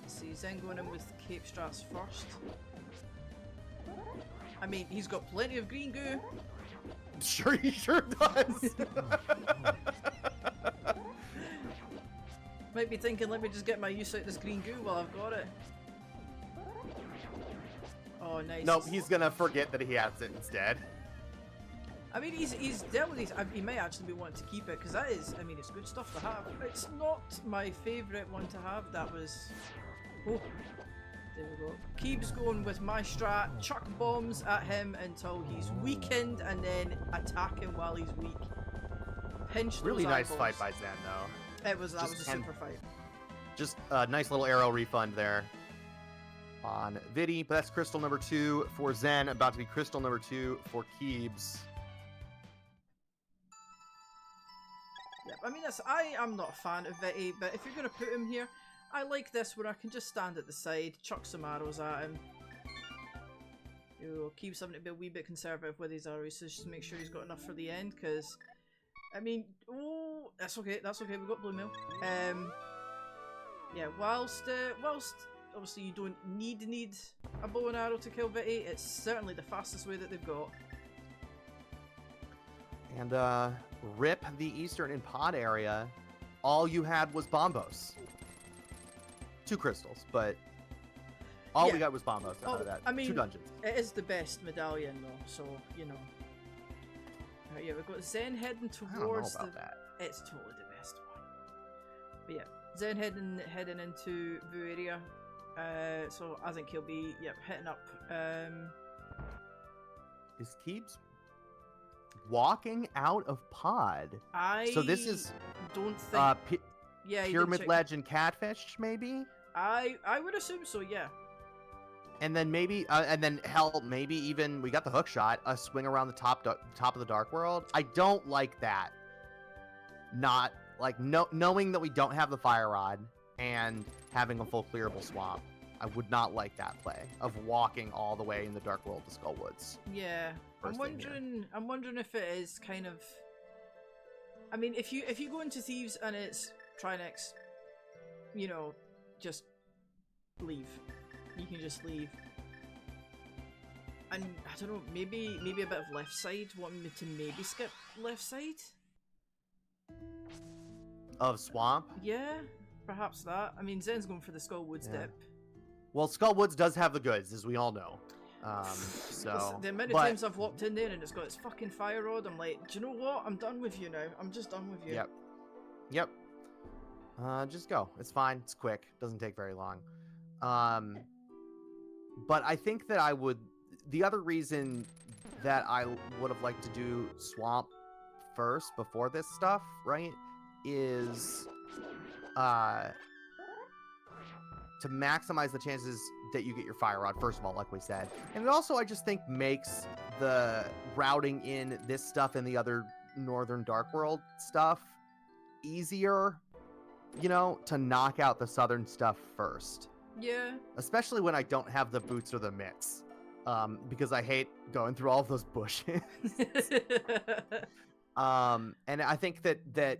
Let's see, Zen going in with Cape Strats first. I mean, he's got plenty of green goo. Sure, he sure does. Might be thinking, let me just get my use out of this green goo while I've got it. Oh, nice. No, he's gonna forget that he has it instead. I mean, he's dealt with these. He may actually be wanting to keep it, because that is, I mean, it's good stuff to have. It's not my favourite one to have. That was... Oh, there we go. Kiebs going with my strat, chuck bombs at him until he's weakened, and then attack him while he's weak. Pinch those Really nice eyeballs. fight by Zen, though. That was a Just super fight. just a nice little arrow refund there on Vidi, but that's crystal number 2 for Zen, about to be crystal number 2 for Kiebs. Yep, I mean, I am not a fan of Viti, but if you're going to put him here, I like this where I can just stand at the side, chuck some arrows at him. Kiebs having to be a wee bit conservative with his arrows, so just make sure he's got enough for the end, because, I mean, oh, that's okay, we've got blue mail. Yeah, whilst obviously you don't need a bow and arrow to kill Viti, it's certainly the fastest way that they've got. And rip the Eastern and Pod area, all you had was Bombos. 2 crystals, but all we got was Bombos out of that. I mean, 2 dungeons. It is the best medallion though, so, you know. Right, yeah, we've got Zen heading towards that. It's totally the best one. But yeah, Zen heading into Vu area. So I think he'll be hitting up. Is Kiebs walking out of Pod? So this is don't think. Pyramid Ledge and Catfish, maybe. I would assume so. Yeah. And then maybe, maybe even we got the hook shot, a swing around the top of the Dark World. I don't like that. Not like knowing that we don't have the Fire Rod and having a full clearable swamp. I would not like that play of walking all the way in the Dark World to Skullwoods. Yeah, I'm wondering if it is kind of. I mean, if you go into Thieves and it's Trinex, you know, just leave. You can just leave. And I don't know, maybe a bit of left side. Want me to maybe skip left side? Of Swamp? Yeah, perhaps that. I mean, Zen's going for the Skullwoods dip. Well, Skullwoods does have the goods, as we all know. So the amount of times I've walked in there and it's got its fucking fire rod, I'm like, do you know what? I'm done with you now. I'm just done with you. Yep. Just go. It's fine. It's quick. Doesn't take very long. But I think that the other reason that I would have liked to do Swamp first before this stuff, right, is to maximize the chances that you get your Fire Rod, first of all, like we said. And it also, I just think, makes the routing in this stuff and the other Northern Dark World stuff easier, you know, to knock out the Southern stuff first. Yeah. Especially when I don't have the boots or the mitts. Because I hate going through all of those bushes. And I think that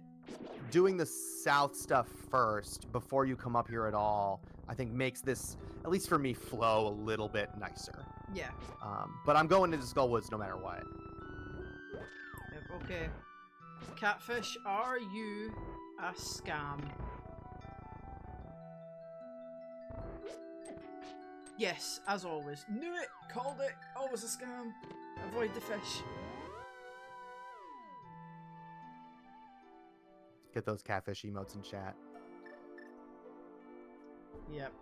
doing the South stuff first before you come up here at all, I think makes this, at least for me, flow a little bit nicer. Yeah. But I'm going into Skullwoods no matter what. Yep, okay. Catfish, are you a scam? Yes, as always. Knew it! Called it! Always a scam! Avoid the fish. Get those catfish emotes in chat. Yep.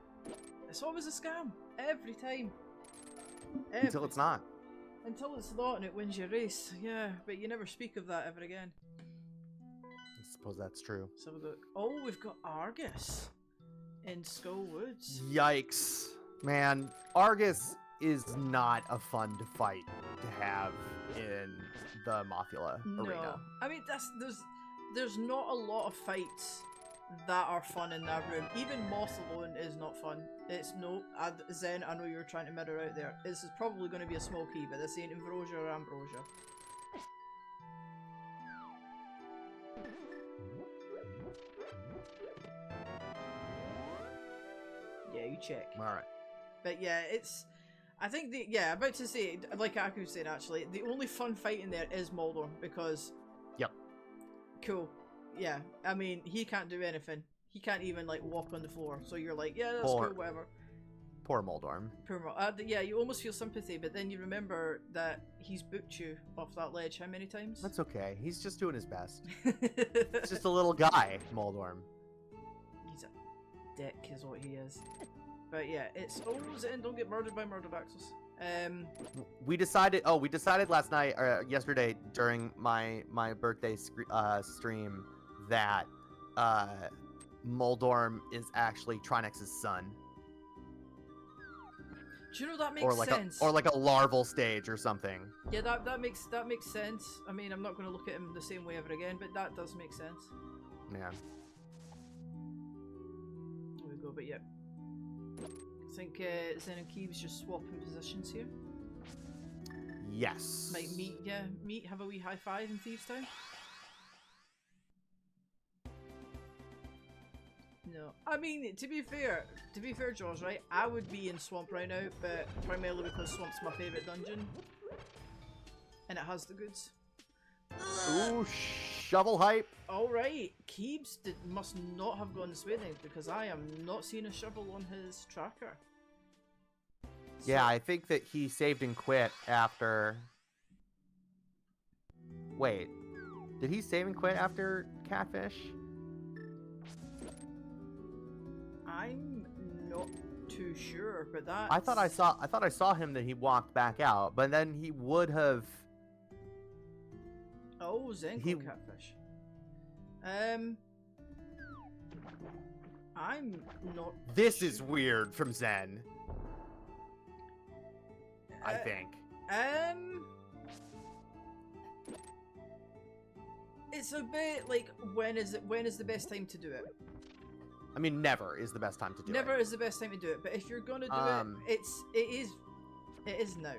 It's always a scam. Every time. Until it's not. Until it's not and it wins your race. Yeah, but you never speak of that ever again. I suppose that's true. So we've got Argus in Skullwoods. Yikes. Man, Argus is not a fun to fight to have in the Mothula arena. I mean, there's not a lot of fights that are fun in that room. Even Moth alone is not fun. It's Zen, I know you were trying to mirror out there. This is probably going to be a small key, but this ain't Ambrosia or Ambrosia. Yeah, you check. Alright. But yeah, I think about to say, like Aku said actually, the only fun fight in there is Moldor, because... Yep. Cool. Yeah, I mean, he can't do anything. He can't even, like, walk on the floor. So you're like, yeah, that's cool, whatever. Poor Moldorm. Yeah, you almost feel sympathy, but then you remember that he's booked you off that ledge how many times? That's okay. He's just doing his best. He's just a little guy, Moldorm. He's a dick is what he is. But yeah, it's always in. Don't get murdered by murdered axles. We decided last night or yesterday during my birthday stream that Moldorm is actually Trinex's son. Do you know that makes sense? Or like a larval stage or something. Yeah, that makes sense. I mean, I'm not going to look at him the same way ever again, but that does make sense. Yeah. There we go, but yeah. I think Zen and Kiebs just swapping positions here. Yes. Might meet, have a wee high five in Thieves Town. No, I mean, to be fair, Jaws, right? I would be in Swamp right now, but primarily because Swamp's my favourite dungeon. And it has the goods. Ooh, shovel hype. Alright, Kiebs must not have gone this way then, because I am not seeing a shovel on his tracker. Yeah, So, I think that he saved and quit after... Wait, did he save and quit after Catfish? I'm not too sure, but that I thought I saw him that he walked back out, but then he would have... Oh, Zenko Catfish. I'm not This sure. is weird from Zen. I think. It's a bit like when is the best time to do it? I mean, never is the best time to do it. Never is the best time to do it, but if you're gonna do it is now.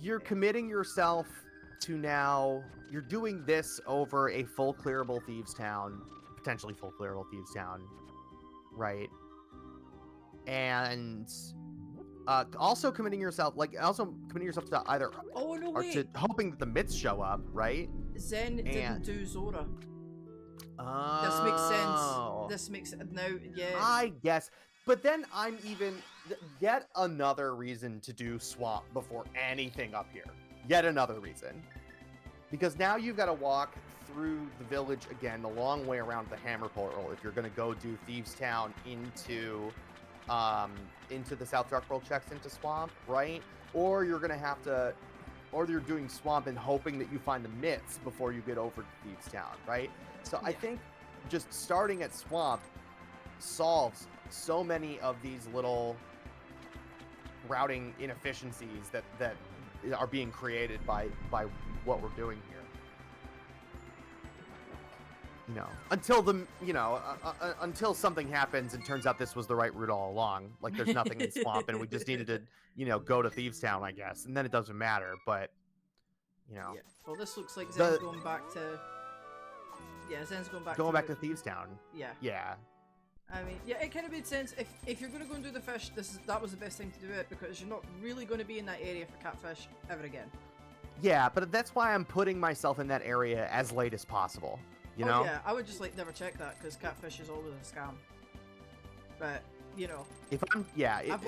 You're committing yourself to now. You're doing this over a full clearable Thieves Town, potentially full clearable Thieves Town, right? And also committing yourself to either Oh no, or wait. to hoping that the myths show up, right? Zen didn't do Zora. Oh. This makes sense. This makes now, yeah. I guess. But then I'm even yet another reason to do Swamp before anything up here. Yet another reason. Because now you've got to walk through the village again, the long way around the Hammer Portal if you're going to go do Thieves Town into the South Dark World checks into Swamp, right? Or you're going to have to, or you're doing Swamp and hoping that you find the myths before you get over to Thieves Town, right? So I think just starting at Swamp solves so many of these little routing inefficiencies that are being created by what we're doing here. You know, until something happens and turns out this was the right route all along. Like there's nothing in Swamp and we just needed to, go to Thieves Town, I guess, and then it doesn't matter. But Yeah. Well, this looks like Zen's going back to. Yeah, Zen's going back to Thieves Town. Yeah. Yeah. I mean, yeah, it kind of made sense. If you're going to go and do the fish, that was the best time to do it because you're not really going to be in that area for catfish ever again. Yeah, but that's why I'm putting myself in that area as late as possible. You know? Yeah, I would just never check that because catfish is always a scam. But if I'm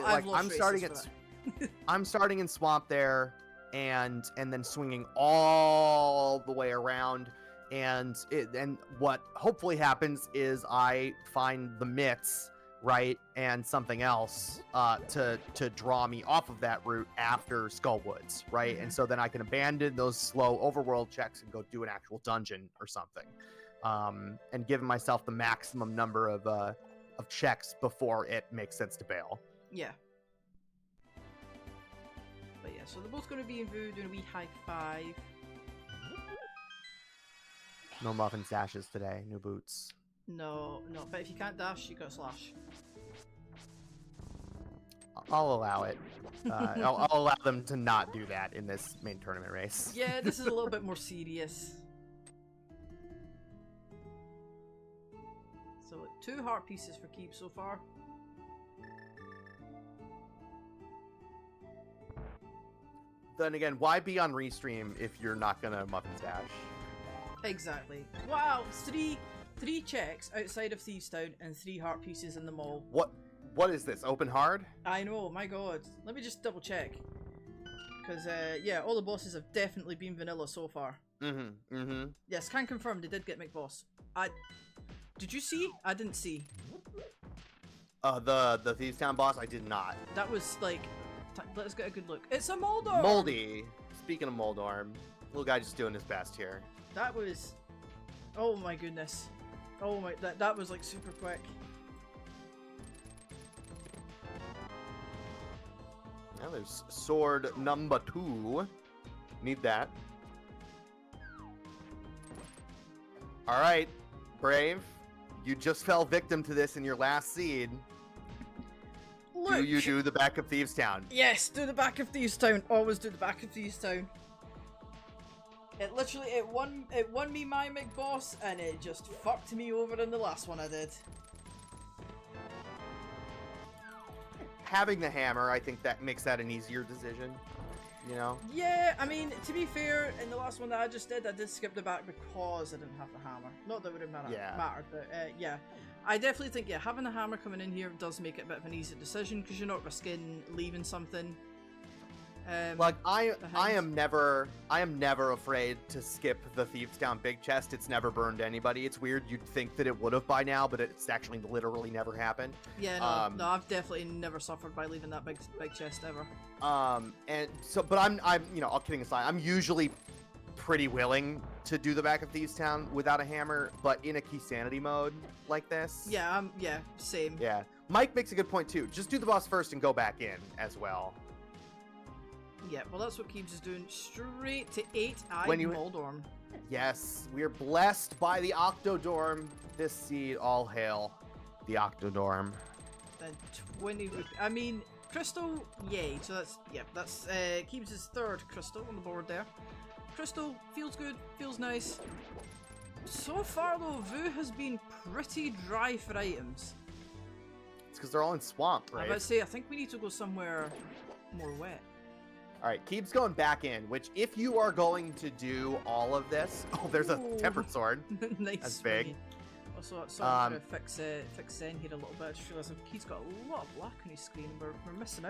I'm starting at I'm starting in Swamp there, and then swinging all the way around. And what hopefully happens is I find the myths, right, and something else to draw me off of that route after Skullwoods, right? Mm-hmm. And so then I can abandon those slow overworld checks and go do an actual dungeon or something, and give myself the maximum number of checks before it makes sense to bail. Yeah. But yeah, so they're both going to be in Voo doing a wee high five. No muffin sashes today. New boots. No. But if you can't dash, you got slash. I'll allow it. I'll allow them to not do that in this main tournament race. Yeah, this is a little bit more serious. So 2 heart pieces for Kiebs so far. Then again, why be on Restream if you're not gonna muffin stash? Exactly. Wow, three checks outside of Thieves Town and 3 heart pieces in the mall. What is this? Open hard? I know, my god. Let me just double check. Because, yeah, all the bosses have definitely been vanilla so far. Yes, can confirm they did get McBoss. Did you see? I didn't see. The Thieves Town boss? I did not. That was, like... Let's get a good look. It's a Moldorm! Moldy. Speaking of Moldorm, little guy just doing his best here. That was... Oh my goodness. Oh my, that was like super quick. Now there's sword number 2. Need that. All right, Brave. You just fell victim to this in your last seed. Look. Do you do the back of Thieves Town? Yes, do the back of Thieves Town. Always do the back of Thieves Town. It literally, it won me my McBoss, and it just fucked me over in the last one I did. Having the hammer, I think that makes that an easier decision. You know? Yeah, I mean, to be fair, in the last one that I just did, I did skip the back because I didn't have the hammer. Not that it would have mattered, but yeah. I definitely think, yeah, having the hammer coming in here does make it a bit of an easier decision, because you're not risking leaving something. Like, I am never afraid to skip the Thieves Town big chest. It's never burned anybody. It's weird. You'd think that it would have by now, but it's actually literally never happened. Yeah, no, I've definitely never suffered by leaving that big chest ever. And so, but I'm, you know, all kidding aside, I'm usually pretty willing to do the back of Thieves Town without a hammer, but in a key sanity mode like this. Yeah, yeah, same. Yeah. Mike makes a good point too. Just do the boss first and go back in as well. Yeah, well that's what Kiebs is doing. Straight to 8-eyed Moldorm. Yes, we are blessed by the Octodorm this seed. All hail the Octodorm. And 20, I mean, Crystal, yay. So that's, yeah, that's Kiebs' third Crystal on the board there. Crystal, feels good, feels nice. So far though, Vu has been pretty dry for items. It's because they're all in swamp, right? I was about to say, I think we need to go somewhere more wet. Alright, Kiebs going back in, which if you are going to do all of this... Oh, there's a tempered sword. Nice. That's big. Also, I'm going to fix Zen here a little bit. I just realised he's got a lot of black on his screen. We're missing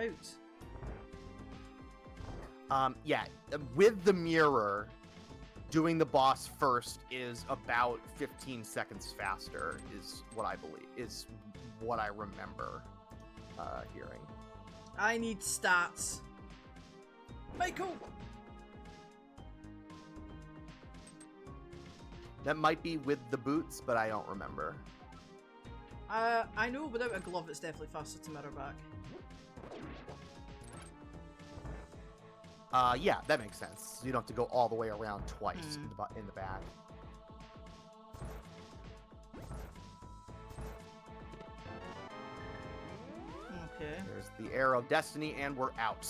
out. Yeah, with the mirror, doing the boss first is about 15 seconds faster, is what I believe, is what I remember hearing. I need stats. Michael! That might be with the boots, but I don't remember. I know without a glove it's definitely faster to mirror back. Yeah, that makes sense. You don't have to go all the way around twice in the back. Okay. There's the Arrow of Destiny, and we're out.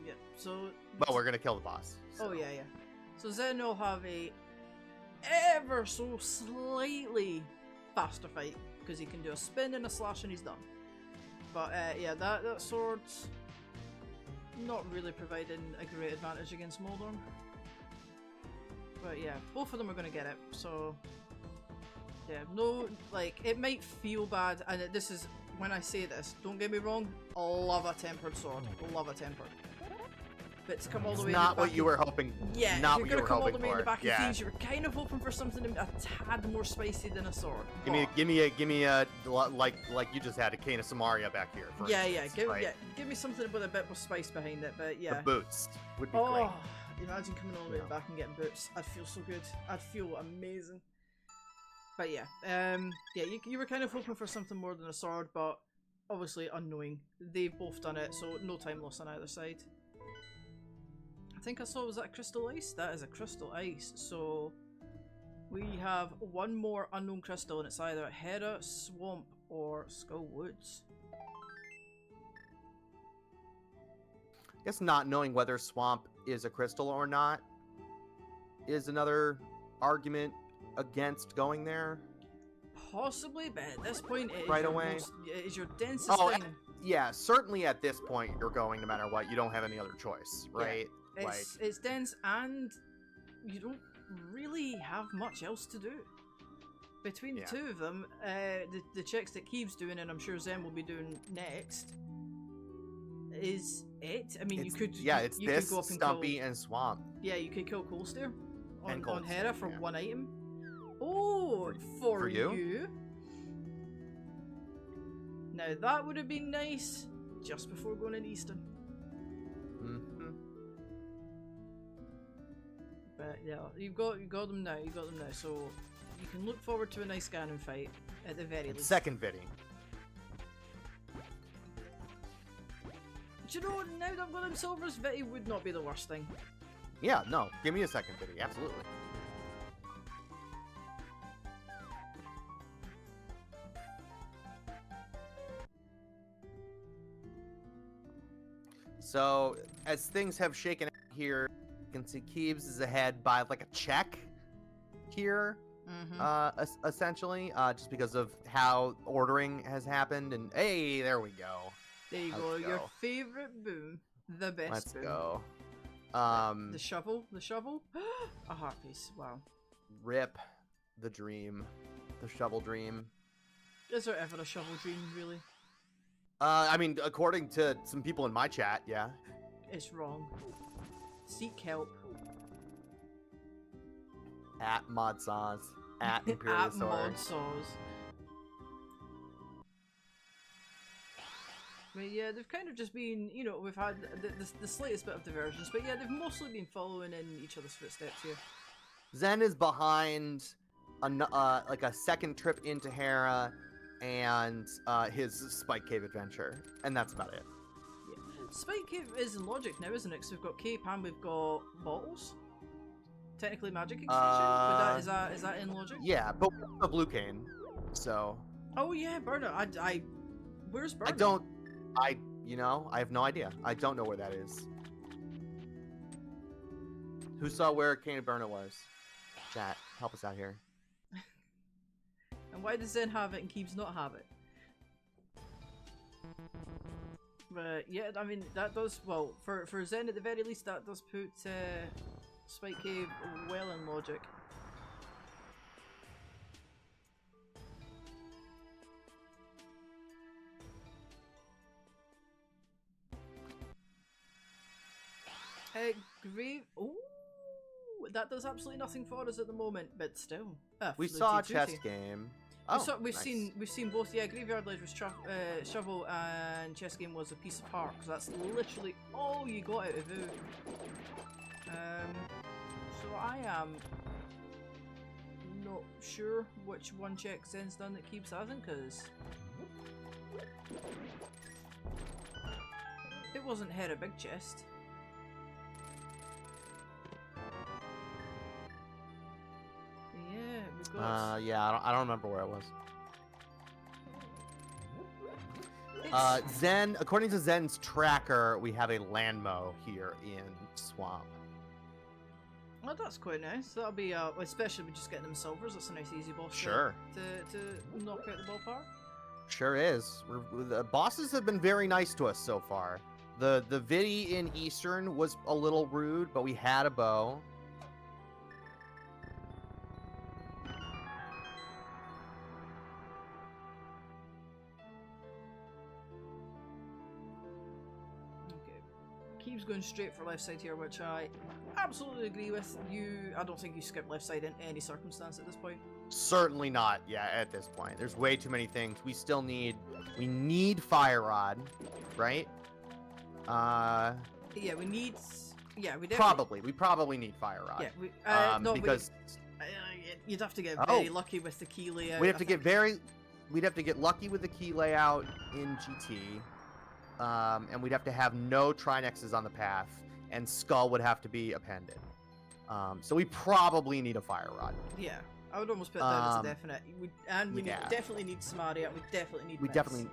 Yep, so... But we're gonna kill the boss. So. Oh, yeah. So Zen will have a ever so slightly faster fight, because he can do a spin and a slash and he's done. But yeah, that sword's not really providing a great advantage against Moldorm. But yeah, both of them are going to get it, so... Yeah, no, like, it might feel bad, and this is, when I say this, don't get me wrong, love a tempered sword, love a tempered. But to come all the way not what you were hoping. Yeah, not if you're going to come all the way in the back of things, you were kind of hoping for something a tad more spicy than a sword. Give me a like you just had a Cane of Samaria back here. For instance, give me something with a bit more spice behind it. But yeah, the boots would be great. Imagine coming all the way back and getting boots. I'd feel so good. I'd feel amazing. But yeah, yeah, you were kind of hoping for something more than a sword, but obviously unknowing. They've both done it, so no time lost on either side. I think I saw, was that a Crystal Ice? That is a Crystal Ice, so we have one more unknown crystal, and it's either Hera, Swamp, or Skull Woods. I guess not knowing whether Swamp is a crystal or not is another argument against going there. Possibly, but at this point, it is right away. It is your densest thing. Yeah, certainly at this point you're going no matter what. You don't have any other choice, right? Yeah. It's dense, and you don't really have much else to do. Between the two of them, the checks that Kiebs doing, and I'm sure Zen will be doing next, is it. I mean, you could this, go up and Stumpy, and Swamp. Yeah, you could kill Coldsteer on Cold Hera for one item. Oh, for you. Now that would have been nice just before going in Eastern. But yeah, you got them now. You got them now. So you can look forward to a nice Ganon fight at the very least. Second Viddy. Do you know, now that I've got him silvers, Vitty would not be the worst thing. Yeah, no, give me a second Viddy, absolutely. So, as things have shaken out here, you can see Kiebs is ahead by like a check here, essentially, just because of how ordering has happened. And hey, there we go. There you go. Your favorite boom, the best. Let's boom. go. The shovel, a heart piece. Wow. Rip the dream, the shovel dream. Is there ever a shovel dream, really? I mean, according to some people in my chat, yeah. It's wrong. Seek help. At Modsaws. At Imperial At Modsaws. But yeah, they've kind of just been, you know, we've had the slightest bit of divergence, but yeah, they've mostly been following in each other's footsteps here. Zen is behind like a second trip into Hera and his Spike Cave adventure, and that's about it. Yeah. Spike Cave is in logic now, isn't it? Because we've got Cape and we've got bottles. Technically magic extinction, but is that in logic? Yeah, but a blue cane, so. Oh yeah, Burner. Where's Burner? I have no idea. I don't know where that is. Who saw where Cane of Burner was? Chat, help us out here. And why does Zen have it and Kiebs not have it? But yeah, I mean, that does, well, for Zen at the very least, that does put Spike Cave well in logic. Grave. Ooh, that does absolutely nothing for us at the moment, but still. We saw a chess game. We've seen both. Yeah, Graveyard Ledge was shovel, and chess game was a piece of heart. Because that's literally all you got out of it. So I am not sure which one check Zen's done that Kiebs hasn't, because it wasn't here a big chest. Yeah, I don't remember where it was. Zen, according to Zen's tracker, we have a Landmo here in Swamp. Well, that's quite nice. That'll be, especially with just getting them silvers. That's a nice easy boss. Sure. To knock out the ballpark. Sure is. The bosses have been very nice to us so far. The Viddy in Eastern was a little rude, but we had a bow. Kiebs going straight for left side here, which I absolutely agree with. I don't think you skip left side in any circumstance at this point. Certainly not, yeah, at this point. There's way too many things. We need Fire Rod, right? Yeah, we probably need Fire Rod. Yeah, because you'd have to get very lucky with the key layout. We'd have to get lucky with the key layout in GT. And we'd have to have no Trinexes on the path, and Skull would have to be appended. So we probably need a Fire Rod. Yeah, I would almost put that as a definite. We definitely need Samaria, and we definitely need Mets.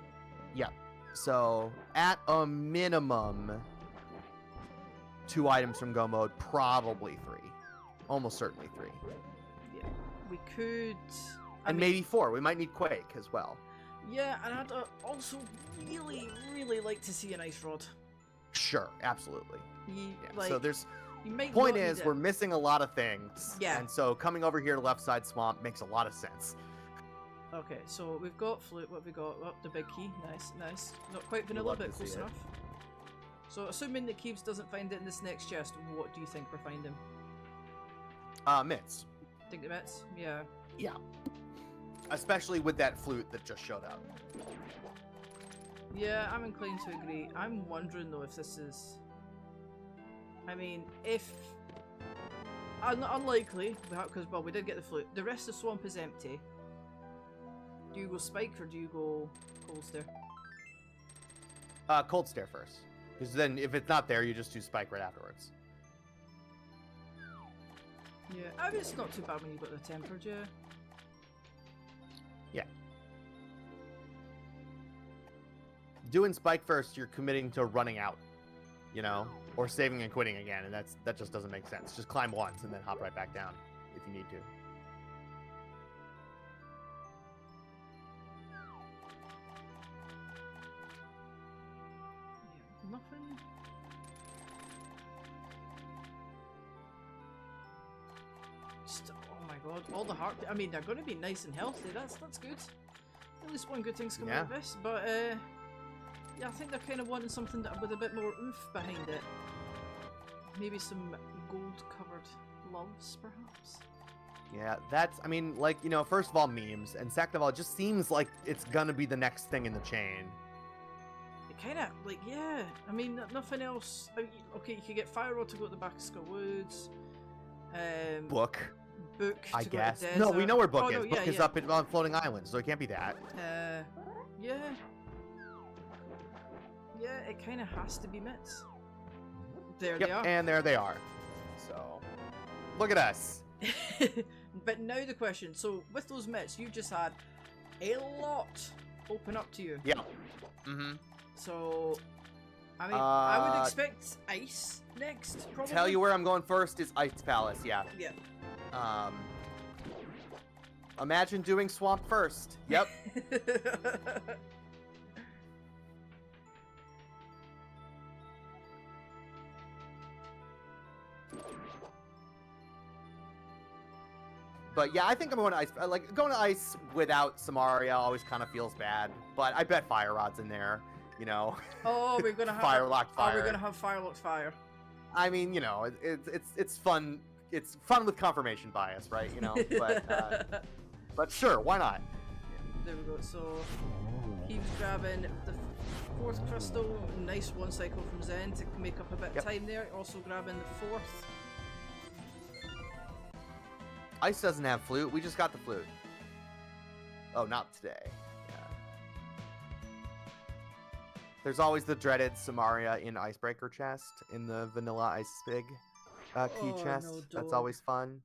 Yeah. So, at a minimum, 2 items from Go Mode, probably 3. Almost certainly 3. Yeah, we could... maybe 4. We might need Quake as well. Yeah, and I'd also really, really like to see an Ice Rod. Sure, absolutely. So there's... Point is, we're missing a lot of things. Yeah. And so coming over here to left side swamp makes a lot of sense. Okay, so we've got Flute, what have we got? Oh, the big key. Nice. Not quite vanilla, but close enough. So assuming that Kiebs doesn't find it in this next chest, what do you think we're finding? Mitts. Think the Mitts? Yeah. Yeah. Especially with that flute that just showed up. Yeah, I'm inclined to agree. I'm wondering though if this is... I mean, if unlikely, because, well, we did get the flute. The rest of the swamp is empty. Do you go spike or do you go cold stare? Cold stare first. Because then if it's not there, you just do spike right afterwards. Yeah, I mean, it's not too bad when you've got the tempered, yeah. Yeah. Doing spike first, you're committing to running out, you know, or saving and quitting again, and that just doesn't make sense. Just climb once and then hop right back down if you need to. Yeah, nothing. Just, oh my god, all the heart. I mean, they're going to be nice and healthy. That's good. At least one good thing's coming out of this. But yeah, I think they're kind of wanting something with a bit more oomph behind it. Maybe some gold-covered loves, perhaps. Yeah, that's, I mean, like, you know, first of all, memes, and second of all, it just seems like it's gonna be the next thing in the chain. It kind of, like, yeah, I mean, nothing else. I mean, okay, you could get Fire Rod to go to the back of Skull Woods. Book. Book I to guess. go to No, we know where Book is. No, Book is up on Floating Island, so it can't be that. Yeah. Yeah, it kind of has to be Mitts. There they are. And there they are. So, look at us. But now the question, so with those Mitts, you just had a lot open up to you. Yeah. Mm-hmm. So, I mean, I would expect Ice next, probably. Tell you where I'm going first is Ice Palace, yeah. Yeah. Imagine doing Swamp first. Yep. But yeah, I think I'm going to Ice. Like, going to Ice without Samaria always kind of feels bad. But I bet Fire Rod's in there, you know. Oh, we're gonna have Firelock Fire. Oh, we're gonna have Firelock Fire. I mean, you know, it's fun. It's fun with confirmation bias, right? You know, but sure, why not? There we go. So he was grabbing the fourth crystal. Nice one cycle from Zen to make up a bit of time there. Also grabbing the fourth. Ice doesn't have flute. We just got the flute. Oh, not today. Yeah. There's always the dreaded Samaria in Icebreaker chest in the vanilla ice spig key chest. No, that's always fun.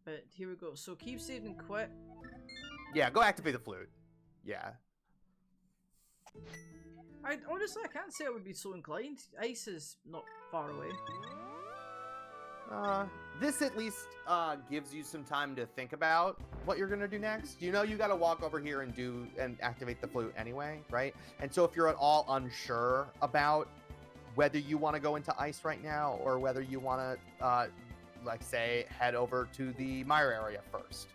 But here we go. So keep saving and quit. Yeah, go activate the flute. Yeah. Honestly, I can't say I would be so inclined. Ice is not far away. This at least gives you some time to think about what you're gonna do next. You know you gotta walk over here and activate the flute anyway, right? And so if you're at all unsure about whether you want to go into Ice right now or whether you want to, like, say, head over to the Mire area first,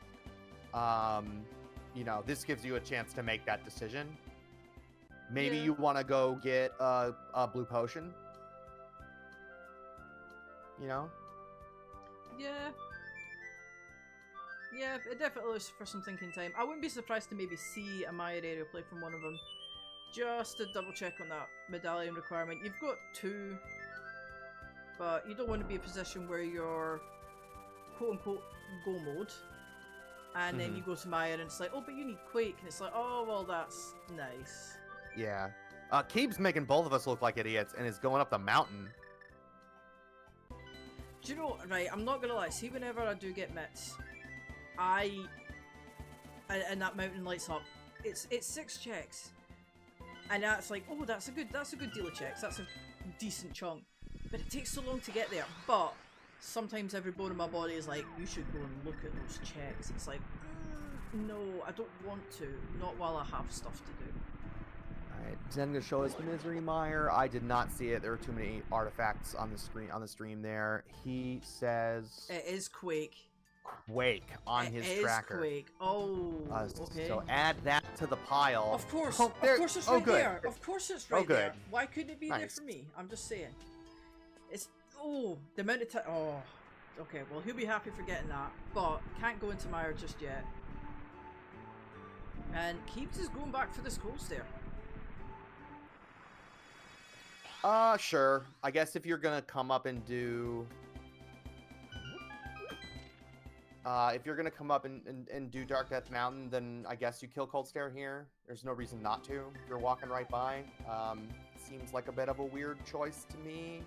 you know, this gives you a chance to make that decision. Maybe you want to go get a blue potion, you know? Yeah, it definitely is for some thinking time. I wouldn't be surprised to maybe see a Maya area play from one of them, just to double check on that medallion requirement. You've got 2, but you don't want to be in a position where you're quote unquote go mode, and then you go to Maya and it's like, oh, but you need Quake, and it's like, oh, well, that's nice. Yeah. Kiebs making both of us look like idiots and is going up the mountain. Do you know, right, I'm not gonna lie, see whenever I do get mitts, and that mountain lights up, it's 6 checks. And that's like, oh, that's a good deal of checks, that's a decent chunk. But it takes so long to get there. But sometimes every bone in my body is like, you should go and look at those checks. It's like, no, I don't want to, not while I have stuff to do. Alright, Zen gonna show us the Misery Mire. I did not see it. There were too many artifacts on the stream there. He says it is Quake. Quake on his tracker. It is Quake. Oh, okay. So add that to the pile. Of course, oh, of course it's right good. there. Of course it's right good. there. Why couldn't it be there Nice. for me? I'm just saying. It's the amount of time. Oh, okay. Well, he'll be happy for getting that, but can't go into Mire just yet. And Kiebs is going back for this cold stare. Sure. I guess if you're gonna come up and do If you're gonna come up and do Dark Death Mountain, then I guess you kill Cold Stare here. There's no reason not to. If you're walking right by. Seems like a bit of a weird choice to me.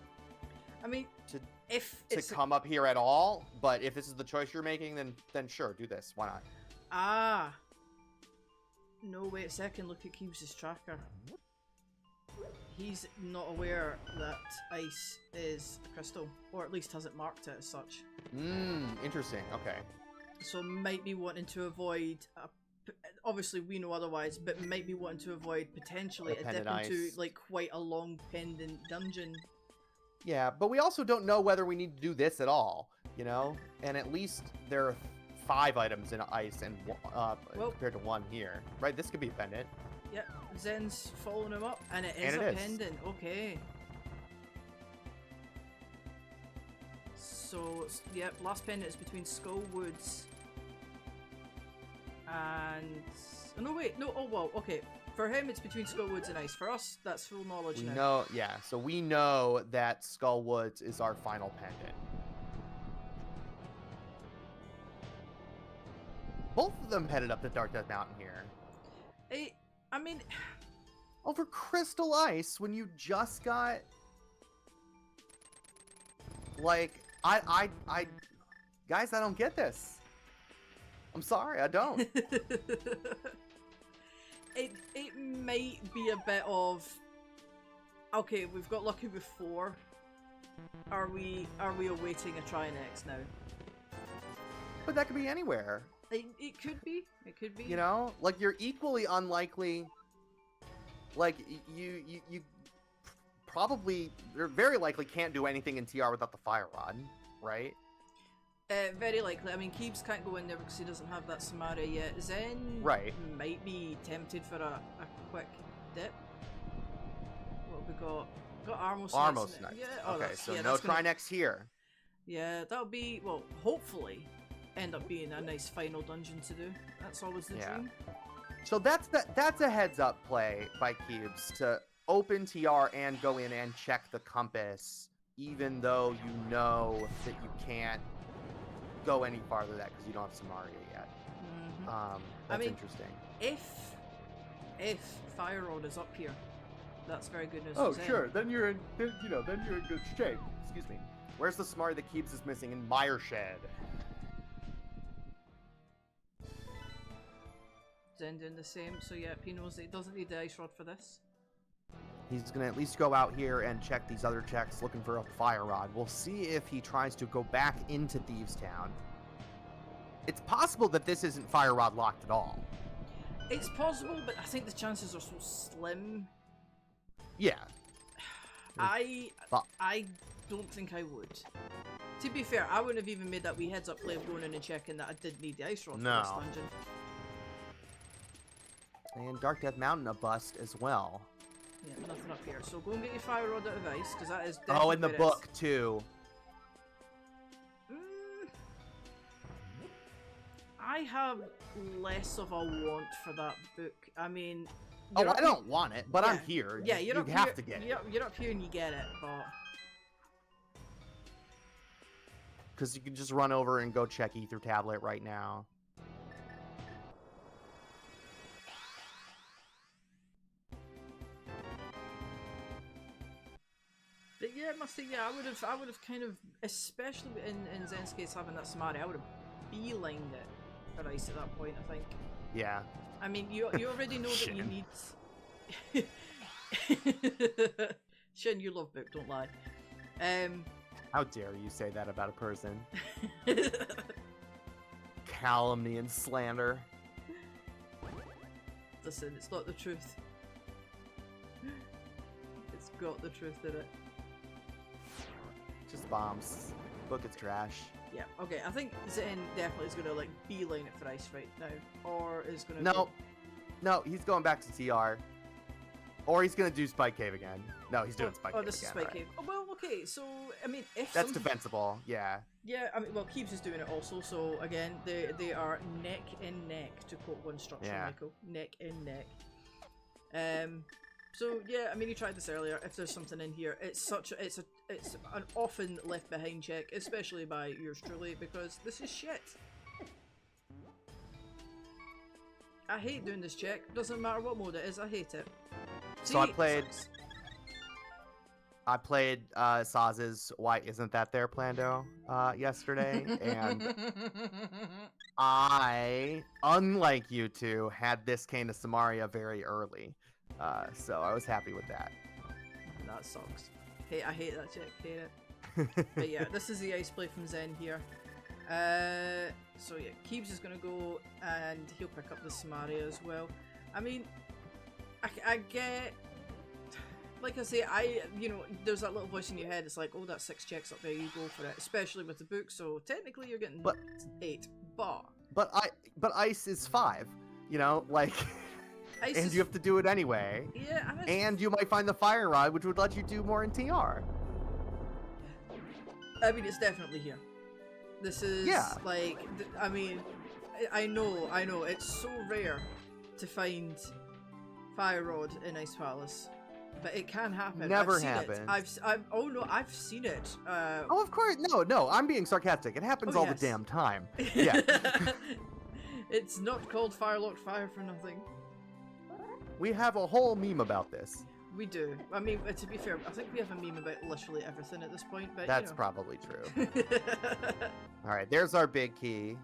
I mean, to come up here at all, but if this is the choice you're making, then sure, do this. Why not? Ah. No, wait a second. Look at Kiebs' tracker. He's not aware that ice is a crystal, or at least hasn't marked it as such. Interesting. Okay. So might be wanting to avoid. Obviously, we know otherwise, but might be wanting to avoid potentially a dip into like quite a long pendant dungeon. Yeah, but we also don't know whether we need to do this at all, you know. And at least there are 5 items in ice and compared to 1 here, right? This could be a pendant. Yep, Zen's following him up, and it is a pendant. Okay. So, yep, last pendant is between Skull Woods and... Oh, no, wait, no, oh, well, okay. For him, it's between Skull Woods and ice. For us, that's full knowledge now. We know, yeah, so we know that Skull Woods is our final pendant. Both of them headed up to Dark Death Mountain here. I mean... Over Crystal Ice, when you just got... Like, Guys, I don't get this. I'm sorry, I don't. It might be a bit of... Okay, we've got lucky before. Are we awaiting a try next now? But that could be anywhere. It could be. It could be. You know? Like, you're equally unlikely... Like, you probably... You're very likely can't do anything in TR without the Fire Rod, right? Very likely. I mean, Kiebs can't go in there because he doesn't have that Samara yet. Zen might be tempted for a quick dip. What have we got? We've got Armos. Armos next. Yeah. Okay, so no try next here. Yeah, that'll be, well, hopefully end up being a nice final dungeon to do. That's always the dream. So that's a heads up play by Kiebs to open TR and go in and check the compass, even though you know that you can't go any farther than that because you don't have Samaria yet. That's interesting. If Fire Rod is up here, that's very good news. Oh, sure. Then you're in good shape. Excuse me. Where's the Samaria that Kiebs is missing in Mireshed? Zen doing the same, so yeah, he knows that he doesn't need the ice rod for this. He's gonna at least go out here and check these other checks, looking for a Fire Rod. We'll see if he tries to go back into Thieves Town. It's possible that this isn't Fire Rod locked at all. It's possible, but I think the chances are so slim. Yeah. I don't think I would. To be fair, I wouldn't have even made that wee heads up play of going in and checking that I did need the ice rod for this dungeon. And Dark Death Mountain a bust as well. Yeah, nothing up here. So go and get your Fire Rod out of ice, because that is definitely... Oh, in the book, too. I have less of a want for that book. I mean... I don't want it, but I'm here. Yeah, you have to get it. You're up here and you get it, but... Because you can just run over and go check Ether Tablet right now. But yeah, I must say, yeah, I would have kind of, especially in Zen's case having that Samari, I would have beelined it for ice at that point, I think. Yeah. I mean, you already know that you need... Shin, you love book, don't lie. How dare you say that about a person? Calumny and slander. Listen, it's not the truth. It's got the truth in it. Just bombs. Book is trash. Yeah, okay, I think Zen definitely is going to, like, beeline it for ice right now. Or is going to... No, he's going back to TR. Or he's going to do Spike Cave again. No, he's doing Spike Cave again. Oh, this is Spike Cave. Oh, well, okay, so, I mean, if that's defensible, yeah. Yeah, I mean, well, Kiebs is doing it also, so, again, they are neck and neck, to quote one structure, Michael. Neck and neck. So, yeah, I mean, you tried this earlier. If there's something in here, it's an often left behind check, especially by yours truly, because this is shit. I hate doing this check. Doesn't matter what mode it is, I hate it. So I See? played Sucks. Saz's Why Isn't That There Plando yesterday, and I, unlike you two, had this Cane to Samaria very early. So I was happy with that. That sucks. I hate that check, hate it. But yeah, this is the ice play from Zen here. So yeah, Kiebs is gonna go and he'll pick up the Samaria as well. I mean, I get, like I say, you know, there's that little voice in your head. It's like, oh, that's 6 checks up there. You go for it, especially with the book. So technically, you're getting 8. But ice is 5. You know, like, ice and is, you have to do it anyway. Yeah, and you might find the fire rod, which would let you do more in TR. I mean, it's definitely here. This is like, I mean, I know, it's so rare to find fire rod in Ice Palace, but it can happen. Never I've seen happens. Oh no, I've seen it. Oh, of course, no, I'm being sarcastic. It happens all the damn time. Yeah. It's not called Firelocked Fire for nothing. We have a whole meme about this. We do. I mean, to be fair, I think we have a meme about literally everything at this point, but that's probably true. All right, there's our big key.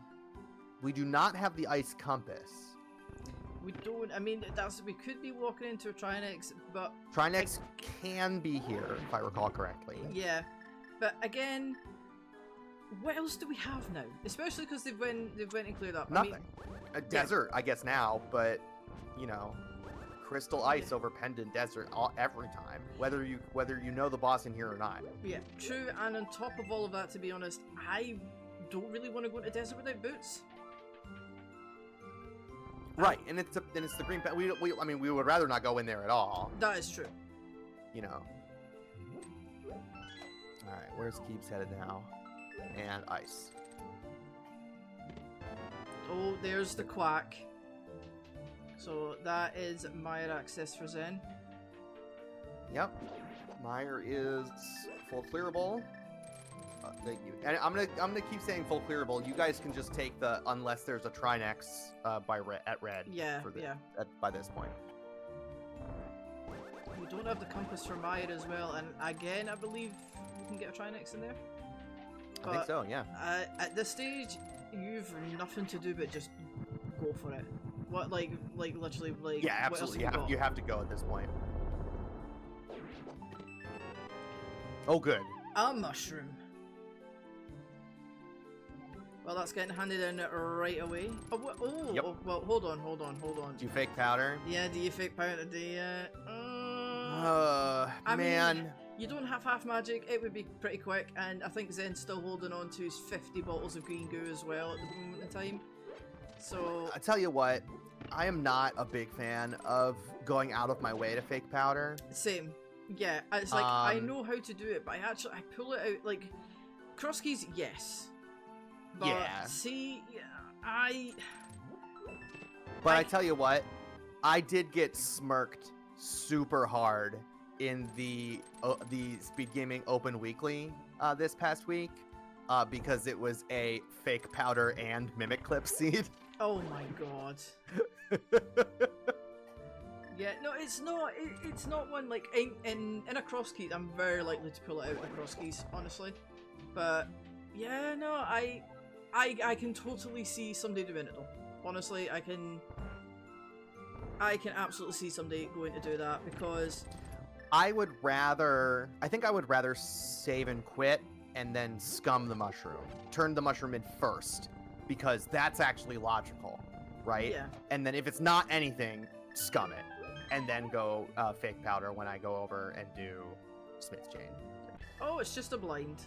We do not have the ice compass. We don't. I mean, we could be walking into a Trinex, but Trinex can be here if I recall correctly. Yeah, but again, what else do we have now? Especially because they've went and cleared up. Nothing. I mean, a desert, I guess now, but you know. Crystal ice over Pendant Desert every time, whether you know the boss in here or not. Yeah, true. And on top of all of that, to be honest, I don't really want to go into desert without boots. Right, and it's the green. I mean, we would rather not go in there at all. That is true. You know. All right, where's Kiebs headed now? And ice. Oh, there's the quack. So that is Meyer access for Zen. Yep. Meyer is full clearable. Thank you. And I'm gonna keep saying full clearable. You guys can just take the unless there's a Trinex at red. Yeah. By this point. We don't have the compass for Meyer as well, and again, I believe we can get a Trinex in there. But, I think so. Yeah. At this stage, you've nothing to do but just go for it. What, like literally, like... Yeah, absolutely. You have to go at this point. Oh, good. A mushroom. Well, that's getting handed in right away. Oh, yep. Oh, well, hold on. Do you fake powder? Yeah, do you fake powder? Do you... I man. mean, you don't have half magic, it would be pretty quick, and I think Zen's still holding on to his 50 bottles of green goo as well at the moment in time. So I tell you what, I am not a big fan of going out of my way to fake powder. Same. Yeah, it's like I know how to do it, but I pull it out like cross keys, yes. But yeah. See, But I tell you what, I did get smirked super hard in the Speed Gaming Open Weekly this past week because it was a fake powder and mimic clip seed. Oh my god. Yeah, no, it's not. It's not one like in a cross key. I'm very likely to pull it out in a cross keys, honestly. But yeah, no, I can totally see somebody doing it though. Honestly, I can absolutely see somebody going to do that because I think I would rather save and quit and then scum the mushroom. Turn the mushroom in first. Because that's actually logical, right? Yeah. And then if it's not anything, scum it. And then go fake powder when I go over and do Smith's Chain. Oh, it's just a blind.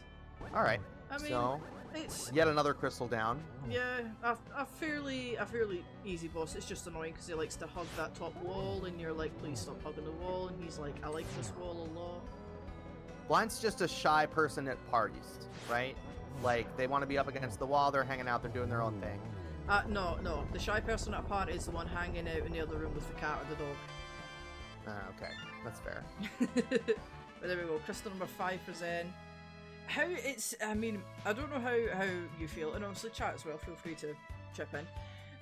Alright. I mean, so, it's... Yet another crystal down. Yeah, a fairly easy boss. It's just annoying because he likes to hug that top wall and you're like, please stop hugging the wall. And he's like, I like this wall a lot. Blind's just a shy person at parties, right? Like, they want to be up against the wall, they're hanging out, they're doing their own thing. No. The shy person at a party is the one hanging out in the other room with the cat or the dog. Okay. That's fair. But there we go. Crystal number 5 for Zen. I mean, I don't know how you feel, and obviously chat as well, feel free to chip in.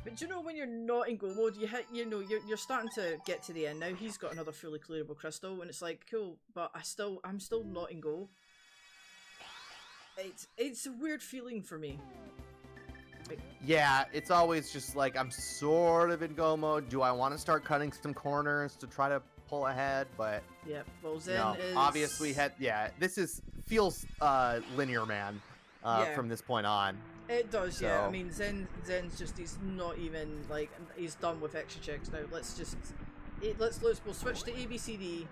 But do you know when you're not in go mode, you're starting to get to the end now. He's got another fully clearable crystal, and it's like cool, but I'm still not in go. It's a weird feeling for me. Yeah, it's always just like I'm sort of in go mode. Do I want to start cutting some corners to try to pull ahead? But yeah, well, Zen is obviously this feels linear, man. From this point on. It does, so... yeah. I mean, Zen's just, he's not even, like, he's done with extra checks now. We'll switch to ABCD.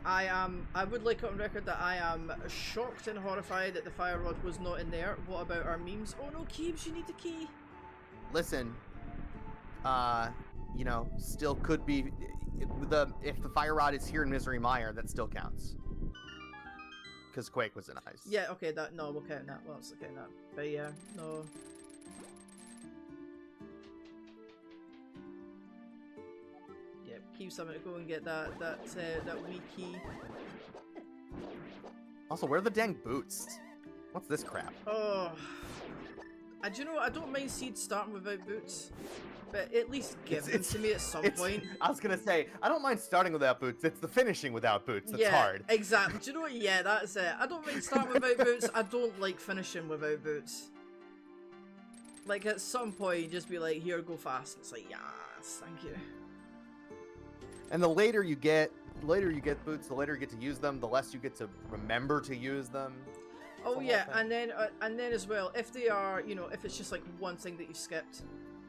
I would like it on record that I am shocked and horrified that the fire rod was not in there. What about our memes? Oh no, Kiebs, you need the key. Listen, still could be, if the fire rod is here in Misery Mire, that still counts. Because Quake was in ice. Yeah, okay, we'll count that. Well, let's count that. But yeah, no. Yeah, keep something to go and get that wee key. Also, where are the dang boots? What's this crap? Oh. Do you know what? I don't mind Seed starting without boots. But at least give them to me at some point. I was gonna say, I don't mind starting without boots. It's the finishing without boots that's hard. Exactly. Do you know what? Yeah, that's it. I don't mind starting without boots. I don't like finishing without boots. Like, at some point, just be like, here, go fast. It's like, yes, thank you. And the later you get boots, the later you get to use them, the less you get to remember to use them. Oh yeah, and then as well, if they are, if it's just like one thing that you skipped,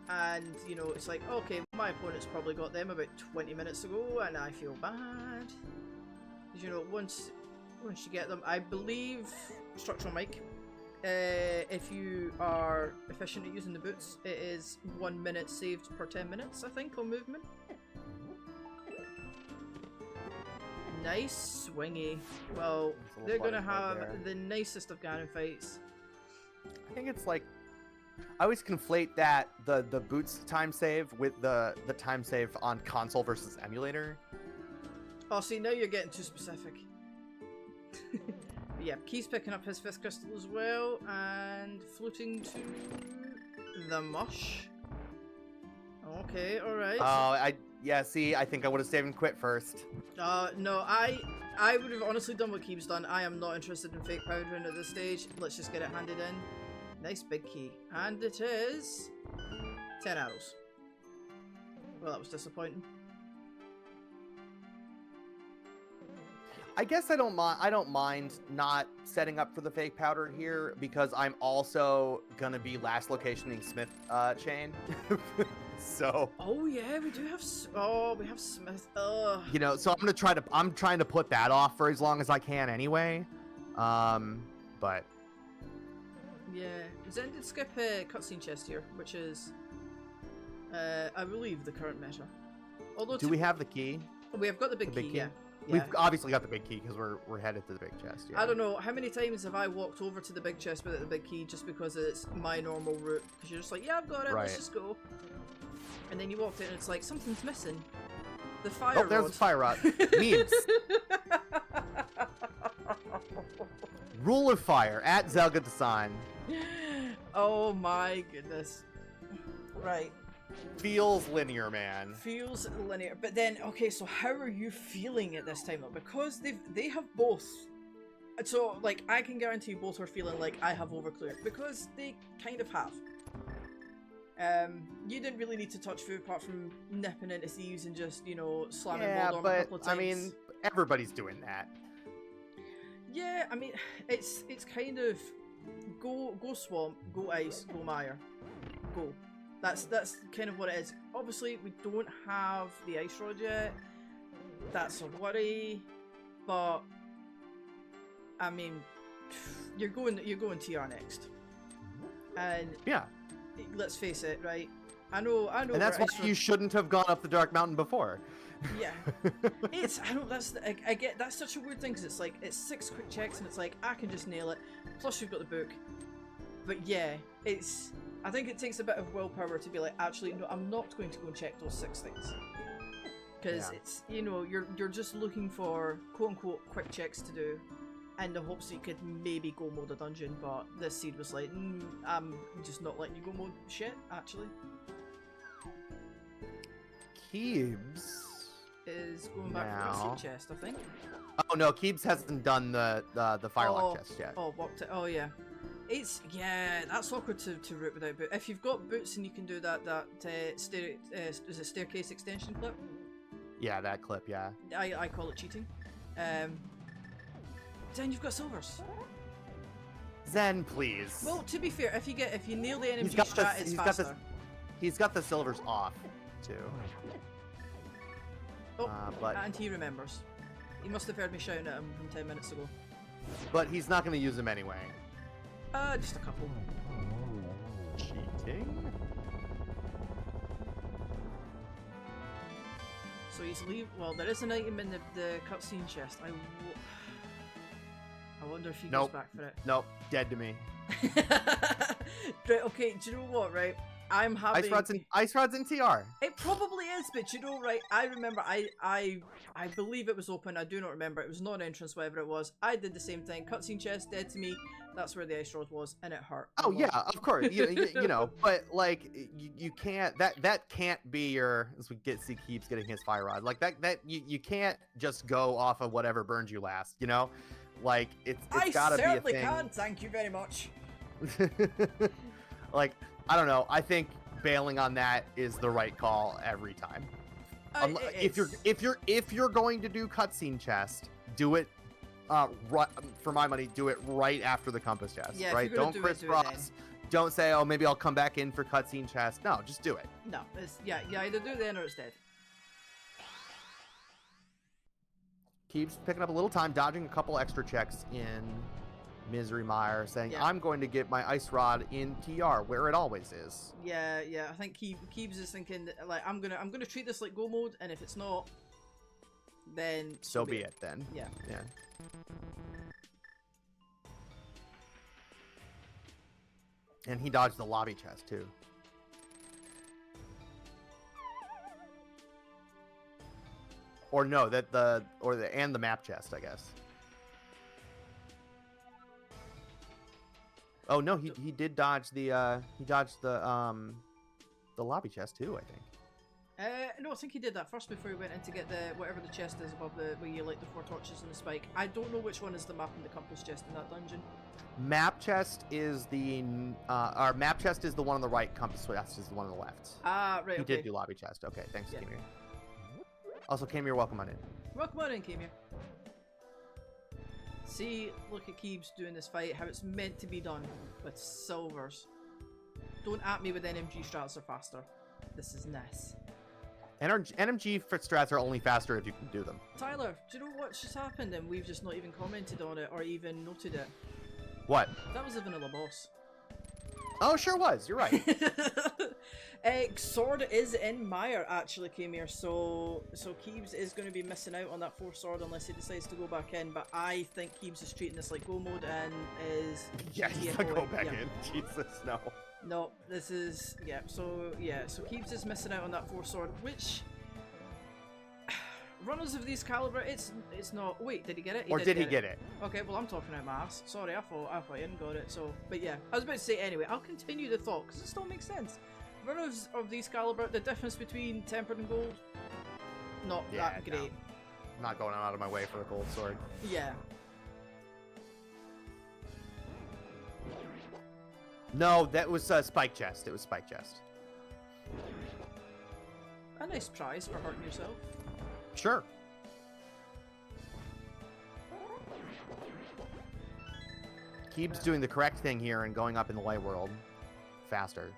and it's like, okay, my opponent's probably got them about 20 minutes ago, and I feel bad. Because once you get them, I believe structural mic. If you are efficient at using the boots, it is 1 minute saved per 10 minutes, I think, on movement. Nice swingy. Well, they're gonna have the nicest of Ganon fights. I think it's like, I always conflate that the boots time save with the time save on console versus emulator. Oh, see, now you're getting too specific. But yeah, Key's picking up his 5th crystal as well, and floating to the mush. Okay, alright. See, I think I would have saved and quit first. No, I would have honestly done what Kieb's done. I am not interested in fake powdering at this stage. Let's just get it handed in. Nice big key. And it is 10 arrows. Well, that was disappointing. I guess I don't mind not setting up for the fake powder here because I'm also gonna be last locationing Smith chain. So. Oh yeah, we do have. We have Smith. So I'm trying to put that off for as long as I can anyway. But. Yeah, Zen did skip a cutscene chest here, which is, I believe, the current meta. Although do we have the key? We have got the big key. Yeah. We've obviously got the big key because we're headed to the big chest. Yeah. I don't know how many times have I walked over to the big chest without the big key just because it's my normal route. Because you're just like, yeah, I've got it. Right. Let's just go. And then you walked in and it's like something's missing. The fire rod. Oh, there's the fire rod. Memes. Rule of fire at Zelga Design. Oh my goodness. Right. Feels linear, man. Feels linear. But then, okay, so how are you feeling at this time though? Because they have both. So, like, I can guarantee you both are feeling like I have overcleared. Because they kind of have. You didn't really need to touch food apart from nipping into thieves and just, slamming mold on a couple of times. I mean, everybody's doing that. Yeah, I mean, it's kind of go swamp, go ice, go mire, go. That's kind of what it is. Obviously, we don't have the ice rod yet. That's a worry, but I mean, you're going TR next, and yeah. Let's face it, right? I know. And that's why you shouldn't have gone up the Dark Mountain before. Yeah, I get that's such a weird thing because it's like it's 6 quick checks and it's like I can just nail it. Plus you've got the book, but yeah, I think it takes a bit of willpower to be like, actually, no, I'm not going to go and check those 6 things because it's you're just looking for quote unquote quick checks to do. In the hopes that you could maybe go mode a dungeon, but this seed was like, I'm just not letting you go mode shit, actually. Kiebs is going back now. for cutscene chest, I think. Oh no, Kiebs hasn't done the firelock chest yet. Oh, walked it. Oh yeah. Yeah, that's awkward to root without boots. If you've got boots and you can do that is it staircase extension clip? Yeah, that clip. Yeah. I call it cheating. Then you've got silvers. Zen, please. Well, to be fair, if you nail the NMG strat, it's faster. He's got the silvers off too. Oh, but and he remembers. He must have heard me shouting at him from 10 minutes ago. But he's not going to use them anyway. Just a couple. Cheating. So he's well, there is an item in the cutscene chest. I wonder if he goes back for it. Nope, dead to me. Right, okay, do you know what, right? I'm having... Ice rods in TR. It probably is, but you know, right, I remember, I believe it was open, I do not remember, it was not an entrance, whatever it was. I did the same thing, cutscene chest, dead to me, that's where the ice rod was, and it hurt. Oh yeah, of course, you know, but like, you can't, that can't be your, as we see Kiebs getting his fire rod, like you can't just go off of whatever burned you last, you know? Like, it's gotta be a thing. I certainly can, thank you very much. Like, I don't know. I think bailing on that is the right call every time. If you're going to do cutscene chest, do it. For my money, do it right after the compass chest. Yeah, right? Don't crisscross. Don't say, oh, maybe I'll come back in for cutscene chest. No, just do it. No, you either do it then or it's dead. Keeps picking up a little time, dodging a couple extra checks in Misery Mire, saying, I'm going to get my ice rod in TR, where it always is. Yeah, I think Kiebs is thinking that, like, I'm gonna treat this like go mode, and if it's not, then so be it then. Yeah. And he dodged the lobby chest too. Or no, and the map chest, I guess. Oh no, he did dodge the lobby chest too, I think. No, I think he did that first before he went in to get whatever the chest is above where you light the 4 torches and the spike. I don't know which one is the map and the compass chest in that dungeon. Map chest is our map chest is the one on the right, compass chest is the one on the left. Ah, right, He okay. did do lobby chest. Okay, thanks, Kamir. Also, Kamir, welcome on in. Welcome on in, Kamir. See, look at Kiebs doing this fight, how it's meant to be done, with silvers. Don't at me with NMG strats are faster. This is nice. NMG strats are only faster if you can do them. Tyler, do you know what just happened and we've just not even commented on it or even noted it? What? That was a vanilla boss. Oh, sure was. You're right. Sword is in Mire, actually, Kamir, so Kiebs is going to be missing out on that 4th sword unless he decides to go back in, but I think Kiebs is treating this like go mode and is... Yeah, he's gonna go back in. Jesus, no. No, this is... So Kiebs is missing out on that 4th sword, which... Runners of these caliber, it's not... Wait, did he get it? Or did he get it? Okay, well, I'm talking out my ass. Sorry, I thought I didn't got it, so... But yeah, I was about to say anyway, I'll continue the thought, because it still makes sense. Runners of these caliber, the difference between tempered and gold, not that great. No. Not going out of my way for a gold sword. Yeah. No, that was spike chest. It was spike chest. A nice prize for hurting yourself. Sure. Kiebs doing the correct thing here and going up in the light world faster.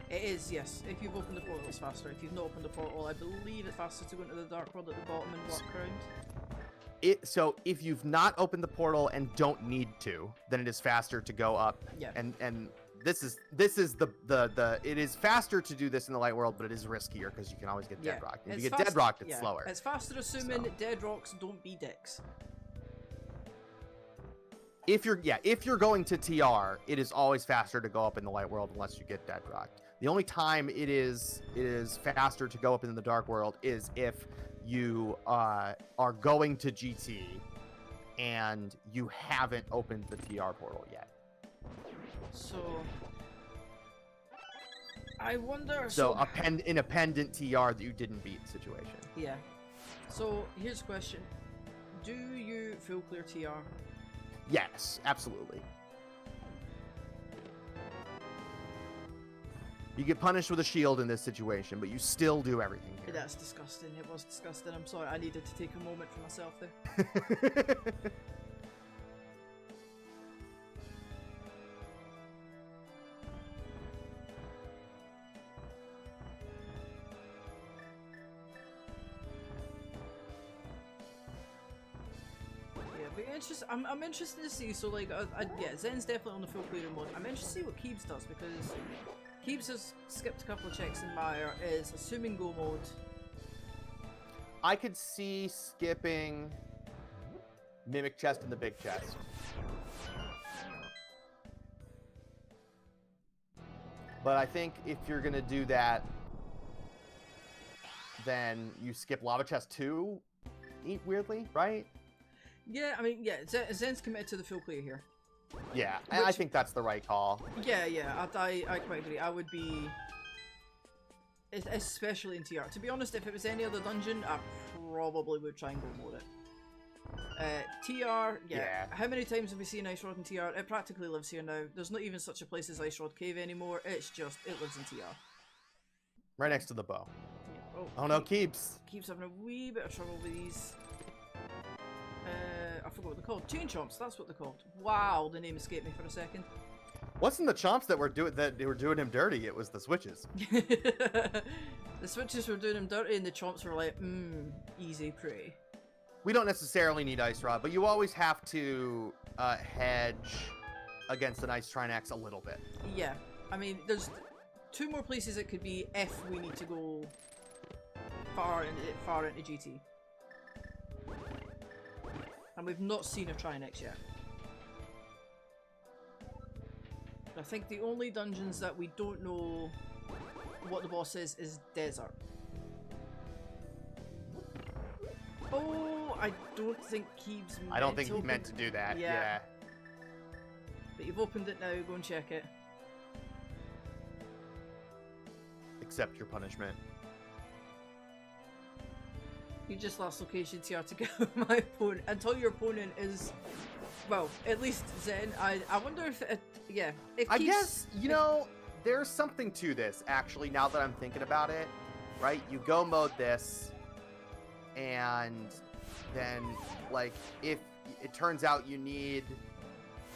It is, yes. If you've opened the portal, it's faster. If you've not opened the portal, I believe it's faster to go into the dark world at the bottom and walk around. So if you've not opened the portal and don't need to, then it is faster to go up. Yeah. And this is it is faster to do this in the light world, but it is riskier because you can always get dead rocked. If you get dead rocked, it's slower. It's faster assuming dead rocks don't be dicks. If you're going to TR, it is always faster to go up in the light world unless you get dead rocked. The only time it is faster to go up in the dark world is if you are going to GT and you haven't opened the TR portal yet. So I wonder. So an appendant TR that you didn't beat situation. Yeah. So here's a question: do you full clear TR? Yes, absolutely. You get punished with a shield in this situation, but you still do everything here. That's disgusting. It was disgusting. I'm sorry. I needed to take a moment for myself there. I'm interested to see. So like, yeah, Zen's definitely on the full clearing mode. I'm interested to see what Kiebs does, because Kiebs has skipped a couple of checks in Mire, is assuming go mode. I could see skipping Mimic Chest and the Big Chest. But I think if you're gonna do that, then you skip Lava Chest 2, weirdly, right? Yeah, I mean, yeah, Zen's committed to the full clear here. Yeah, I think that's the right call. Yeah, I quite agree. I would be, especially in TR. To be honest, if it was any other dungeon, I probably would try and go mode it. TR, yeah. How many times have we seen Ice Rod in TR? It practically lives here now. There's not even such a place as Ice Rod Cave anymore. It's just, it lives in TR. Right next to the bow. Yeah. Oh no, Kiebs. Kiebs having a wee bit of trouble with these. I forgot what they're called. Chain chomps, that's what they're called. Wow, the name escaped me for a second. Wasn't the chomps that were doing him dirty? It was the switches. The switches were doing him dirty, and the chomps were like, easy prey. We don't necessarily need Ice Rod, but you always have to hedge against an Ice Trinax a little bit. Yeah, I mean, there's two more places it could be if we need to go far into GT. And we've not seen a Trinax yet. I think the only dungeons that we don't know what the boss is Desert. Oh, I don't think Kiebs I don't think he meant to do that. Yeah. But you've opened it now, go and check it. Accept your punishment. You just lost location TR to get my opponent. Until your opponent is, well, at least Zen. I wonder if it, yeah. If I guess, you know, there's something to this, actually, now that I'm thinking about it. Right? You go mode this, and then, like, if it turns out you need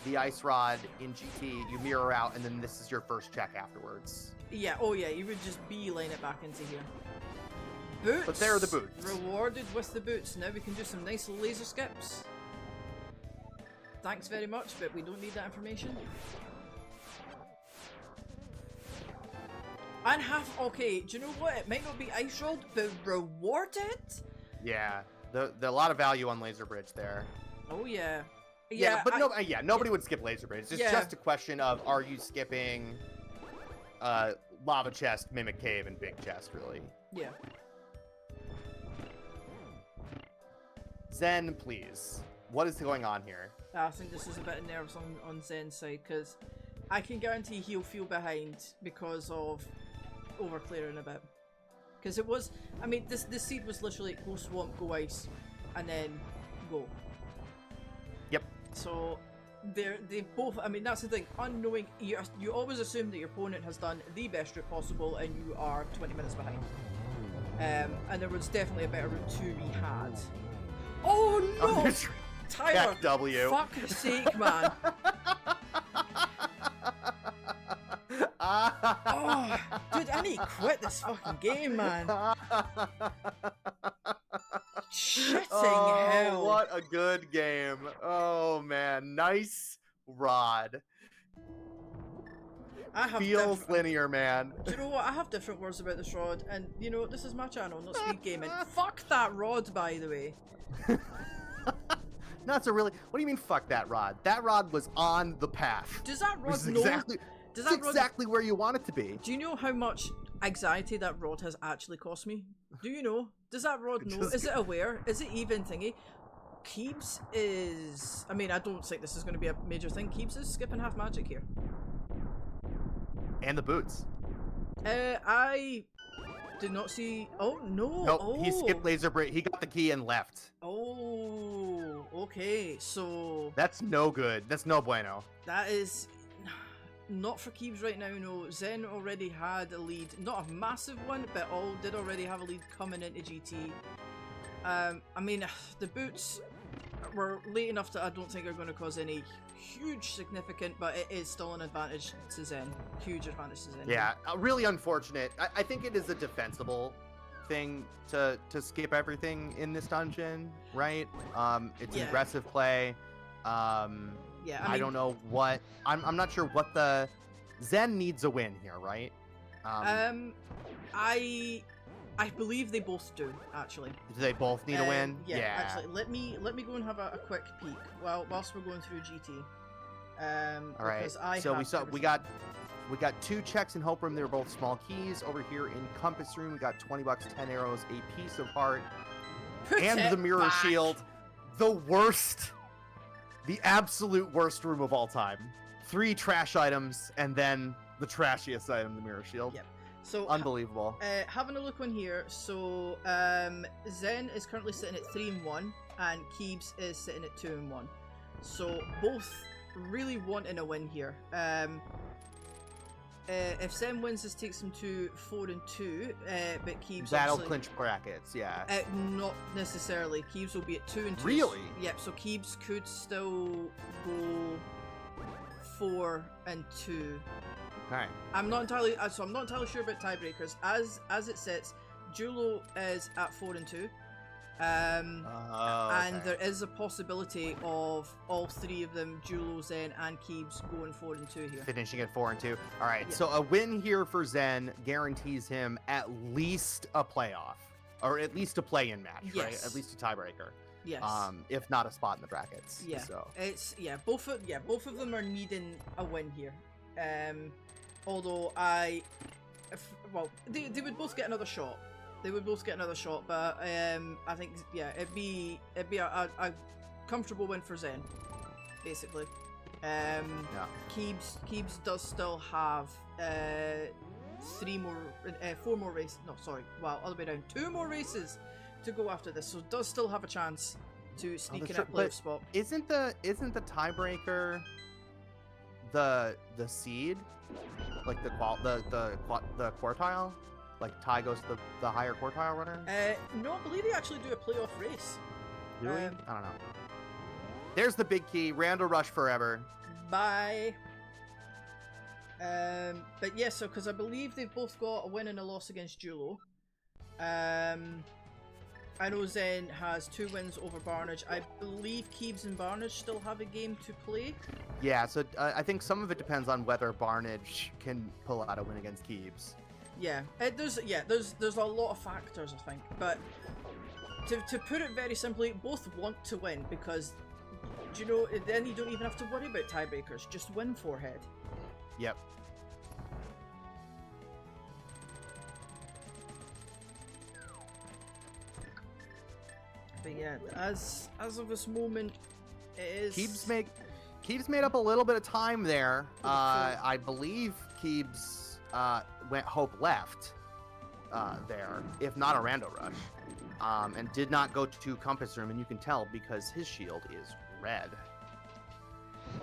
the Ice Rod in GT, you mirror out, and then this is your first check afterwards. Yeah, oh yeah, you would just beeline it back into here. Boots! But there are the boots. Rewarded with the boots. Now we can do some nice laser skips. Thanks very much, but we don't need that information. And okay, do you know what? It might not be Ice Rod, but rewarded? Yeah, the a lot of value on Laser Bridge there. Oh yeah. Yeah, but nobody would skip Laser Bridge. It's just a question of, are you skipping Lava Chest, Mimic Cave, and Big Chest, really? Yeah. Zen, please. What is going on here? I think this is a bit of nerves on Zen's side, because I can guarantee he'll feel behind because of overclearing a bit. Because it was, I mean, this seed was literally go swamp, go ice, and then go. Yep. So they both, I mean, that's the thing, unknowing, you always assume that your opponent has done the best route possible and you are 20 minutes behind. And there was definitely a better route to be had. Oh no! Tyler, W. fuck's sake, man. Oh, dude, I need to quit this fucking game, man. Shitting hell. What a good game. Oh, man. Nice rod. Feels linear, man. Do you know what? I have different words about this rod, and you know, this is my channel, not speed gaming. Fuck that rod, by the way. That's a really. What do you mean, fuck that rod? That rod was on the path. Does that rod know? Exactly where you want it to be. Do you know how much anxiety that rod has actually cost me? Do you know? Does that rod know? Is it aware? Is it even thingy? Kiebs is. I mean, I don't think this is going to be a major thing. Kiebs is skipping half magic here. And the boots. I did not see. Oh no! Nope, Oh. he skipped laser break. He got the key and left. Oh, okay. So That's no good. That's no bueno. that is not for Kiebs right now. No, Zen already had a lead, not a massive one, but all did already have a lead coming into GT. I mean, the boots were late enough that I don't think are going to cause any huge significant, but it is still an advantage to Zen. Huge advantage to Zen. Yeah, really unfortunate. I think it is a defensible thing to skip everything in this dungeon, right? It's an aggressive play. Yeah, I don't know what. I'm not sure what the Zen needs a win here, right? I believe they both do, actually. Do they both need a win? Yeah, actually, let me go and have a quick peek whilst we're going through GT. All right. So we got 2 checks in Hope Room. They were both small keys. Over here in Compass Room, we got 20 bucks, 10 arrows, a piece of heart, and the mirror shield. The worst, the absolute worst room of all time. 3 trash items, and then the trashiest item, the mirror shield. Yep. So unbelievable. Having a look on here, so Zen is currently sitting at 3-1, and Kiebs is sitting at 2-1. So both really wanting a win here. If Zen wins, this takes him to 4-2, but Kiebs that'll clinch brackets, yeah. Not necessarily. Kiebs will be at 2-2. Really? Yep. So Kiebs could still go 4-2. Alright. I'm not entirely sure about tiebreakers. As it sits, Julo is at 4-2. And there is a possibility of all 3 of them, Julo, Zen, and Kiebs, going 4-2 here. Finishing at 4-2. Alright, so a win here for Zen guarantees him at least a playoff. Or at least a play-in match, right? At least a tiebreaker. Yes. If not a spot in the brackets. Yeah. So both of them are needing a win here. Although they would both get another shot. They would both get another shot, but I think it'd be a comfortable win for Zen, basically. Kiebs does still have 4 more races. No, sorry. Wow, other way down. 2 more races to go after this, so does still have a chance to sneak in a playoff spot. Isn't the tiebreaker the seed? Like the quartile? Like tie goes to the higher quartile runner? No, I believe they actually do a playoff race. Really? I don't know. There's the big key. Randall Rush forever. Bye. But yeah, so because I believe they've both got a win and a loss against Julo. I know Zen has 2 wins over Barnage. I believe Kiebs and Barnage still have a game to play. Yeah, so I think some of it depends on whether Barnage can pull out a win against Kiebs. Yeah, there's a lot of factors, I think, but to put it very simply, both want to win because, then you don't even have to worry about tiebreakers. Just win forehead. Yep. But yeah, as of this moment, it is. Kiebs made up a little bit of time there. I believe Kiebs went Hope left there, if not a Rando Rush, and did not go to Compass Room, and you can tell because his shield is red.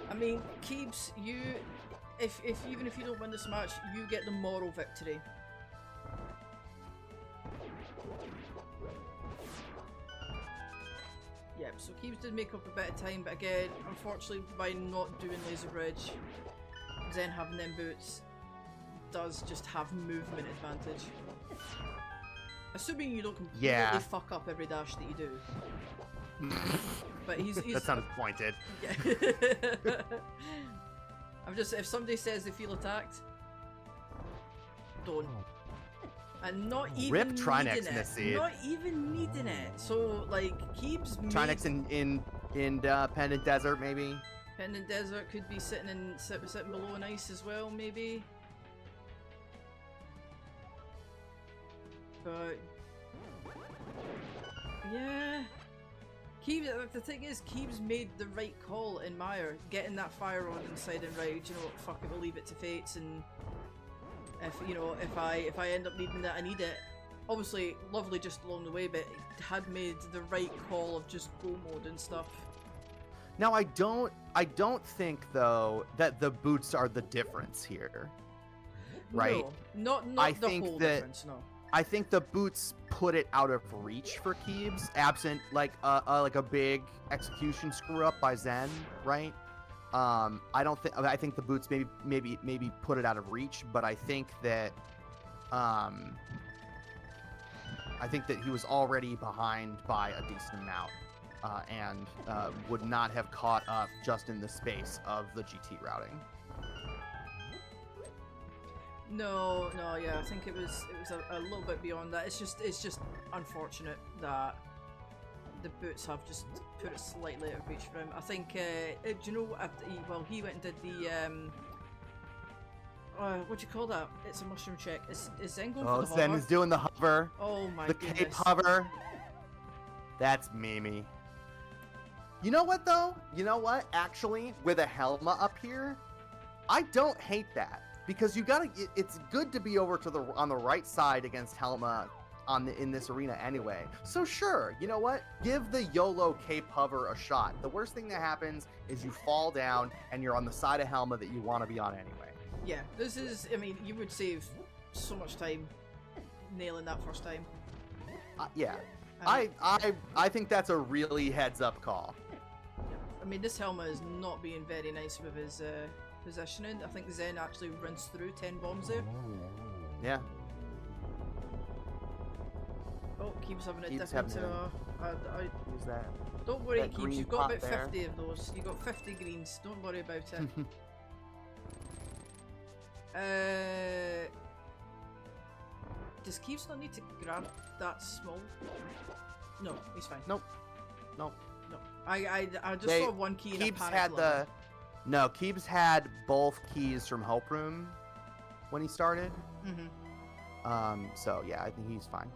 I mean, Kiebs, even if you don't win this match, you get the moral victory. Yep, so Kiebs did make up a bit of time, but again, unfortunately, by not doing Laser Bridge, Zen having them boots does just have movement advantage. Assuming you don't completely fuck up every dash that you do. But he's that sounded pointed. Yeah. I'm just, if somebody says they feel attacked, don't. And not even Rip Trinex needing in the it. seed. Not even needing it. So, like, Kiebs Trinex in Pendant Desert, maybe? Pendant Desert could be sitting below an ice as well, maybe. But yeah, Kiebs. The thing is, Kiebs made the right call in Mire, getting that fire on inside and right. You know what? Fuck it, we'll leave it to fates. And If you know, if I end up needing it, I need it. Obviously, lovely just along the way, but it had made the right call of just go mode and stuff. Now I don't think though that the boots are the difference here. Right? No, not I the think whole that- difference, no. I think the boots put it out of reach for Kiebs, absent like a big execution screw up by Zen, right? I think the boots maybe put it out of reach, but I think that he was already behind by a decent amount, and would not have caught up just in the space of the GT routing. No, yeah, I think it was a little bit beyond that. It's just unfortunate that the boots have just put it slightly out of reach for him. I think, do you know, well, he went and did the, what do you call that? It's a mushroom check. Is Zen going for the hover? Zen is doing the hover. Oh my The goodness. cape hover. That's Mimi. You know what though? You know what? Actually, with a Helma up here, I don't hate that. Because you gotta, it's good to be over to on the right side against Helma in this arena anyway. So sure, you know what? Give the YOLO cape hover a shot. The worst thing that happens is you fall down and you're on the side of Helma that you want to be on anyway. Yeah, this is, I mean, you would save so much time nailing that first time. Yeah, I think that's a really heads up call. I mean, this Helma is not being very nice with his positioning. I think Zen actually rinsed through 10 bombs there. Yeah. Oh, Kiebs having a Kiebs dip into Use that. Don't worry, that Kiebs, green you've got pot about there. 50 of those. You've got 50 greens, don't worry about it. Does Kiebs not need to grab that small? No, he's fine. Nope. Nope. No. I just saw one key in a Kiebs panic had level. No, Kiebs had both keys from Help Room when he started. So yeah, I think he's fine.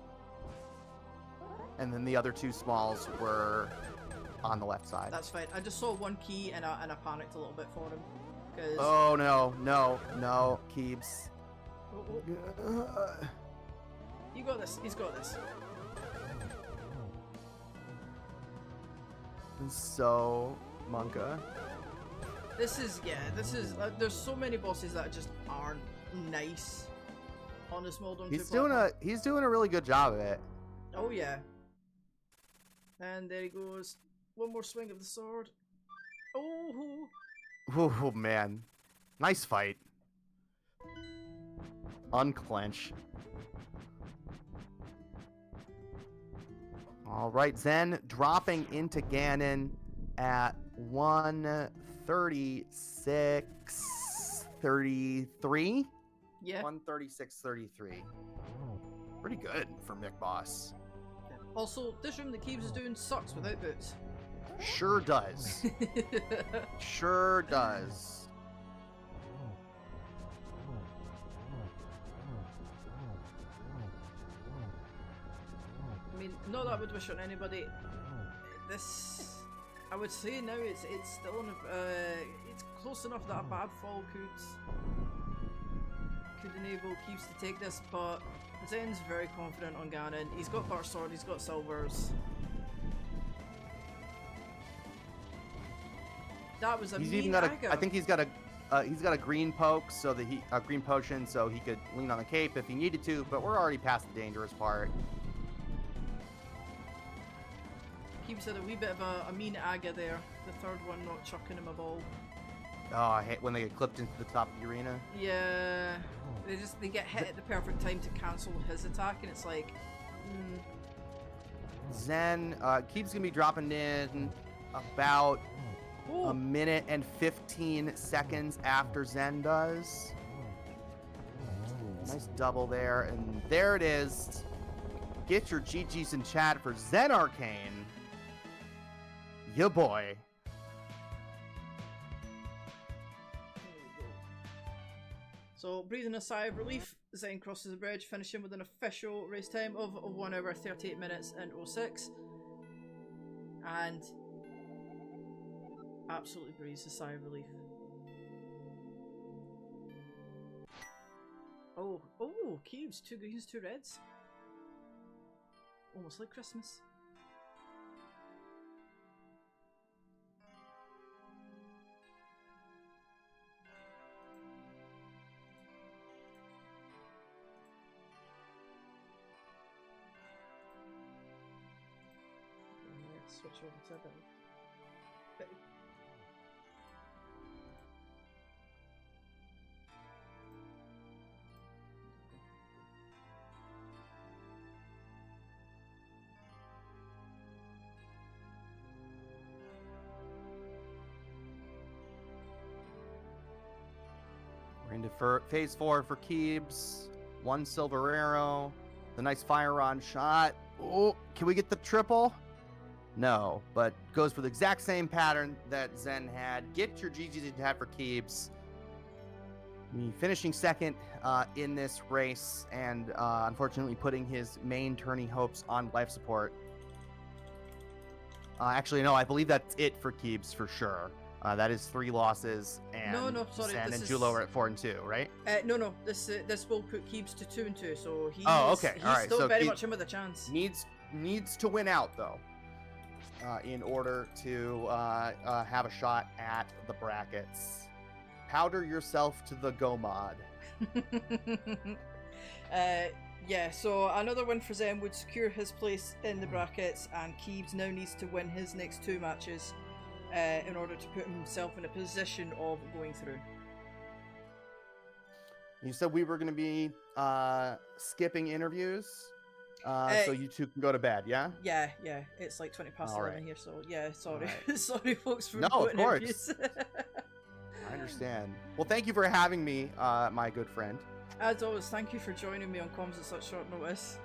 And then the other two smalls were on the left side. That's fine. I just saw one key and I panicked a little bit for him. Cause... Oh no, Kiebs. You got this. He's got this. And so, Monka. This is there's so many bosses that just aren't nice on the small dome. He's doing a really good job of it. Oh yeah. And there he goes. One more swing of the sword. Oh. Oh man, nice fight. Unclench. All right, Zen dropping into Ganon at 136.33. Yeah. 136.33. Pretty good for Mick Boss. Also, this room that Kiebs is doing sucks without boots. Sure does. Sure does. I mean, not that I would wish on anybody. This, I would say now it's still on it's close enough that a bad fall could enable Kiebs to take this, but Zen's very confident on Ganon. He's got Butter Sword, he's got Silvers. That was a He's mean even got dagger. I think he's got a green poke so that a green potion so he could lean on the cape if he needed to, but we're already past the dangerous part. Kiebs had a wee bit of a mean aga there. The third one not chucking him a ball. Oh, I hate when they get clipped into the top of the arena. Yeah, they get hit at the perfect time to cancel his attack, and it's like, Zen, Kiebs gonna be dropping in about a minute and 15 seconds after Zen does. Nice double there, and there it is. Get your GGs in chat for ZenArcane. Ya boy. So, breathing a sigh of relief, Zen crosses the bridge, finishing with an official race time of 1 hour 38 minutes and 06. And absolutely breathes a sigh of relief. Oh, Kiebs, 2 greens, 2 reds. Almost like Christmas. Let's switch over to that. We're into phase 4 for Kiebs. 1 silver arrow. The nice fire on shot. Oh, can we get the triple? No, but goes for the exact same pattern that Zen had. Get your GG's hat for Kiebs. Finishing second in this race, and unfortunately putting his main tourney hopes on life support. Actually, no, I believe that's it for Kiebs for sure. That is 3 losses, and no, sorry, Zen and this Julo is- are at 4 and 2, right? No, this will put Kiebs to 2 and 2, so he's, Okay, he's alright, still so very Kiebs much in with a chance. Needs to win out though, in order to have a shot at the brackets. Powder yourself to the go mod. Yeah, so another win for Zen would secure his place in the brackets, and Kiebs now needs to win his next 2 matches in order to put himself in a position of going through. You said we were going to be skipping interviews, so you 2 can go to bed, yeah? Yeah, it's like 20 past 11 here, so yeah, sorry. Right. Sorry folks for No, of putting course. interviews. I understand. Well, thank you for having me, my good friend. As always, thank you for joining me on comms at such short notice.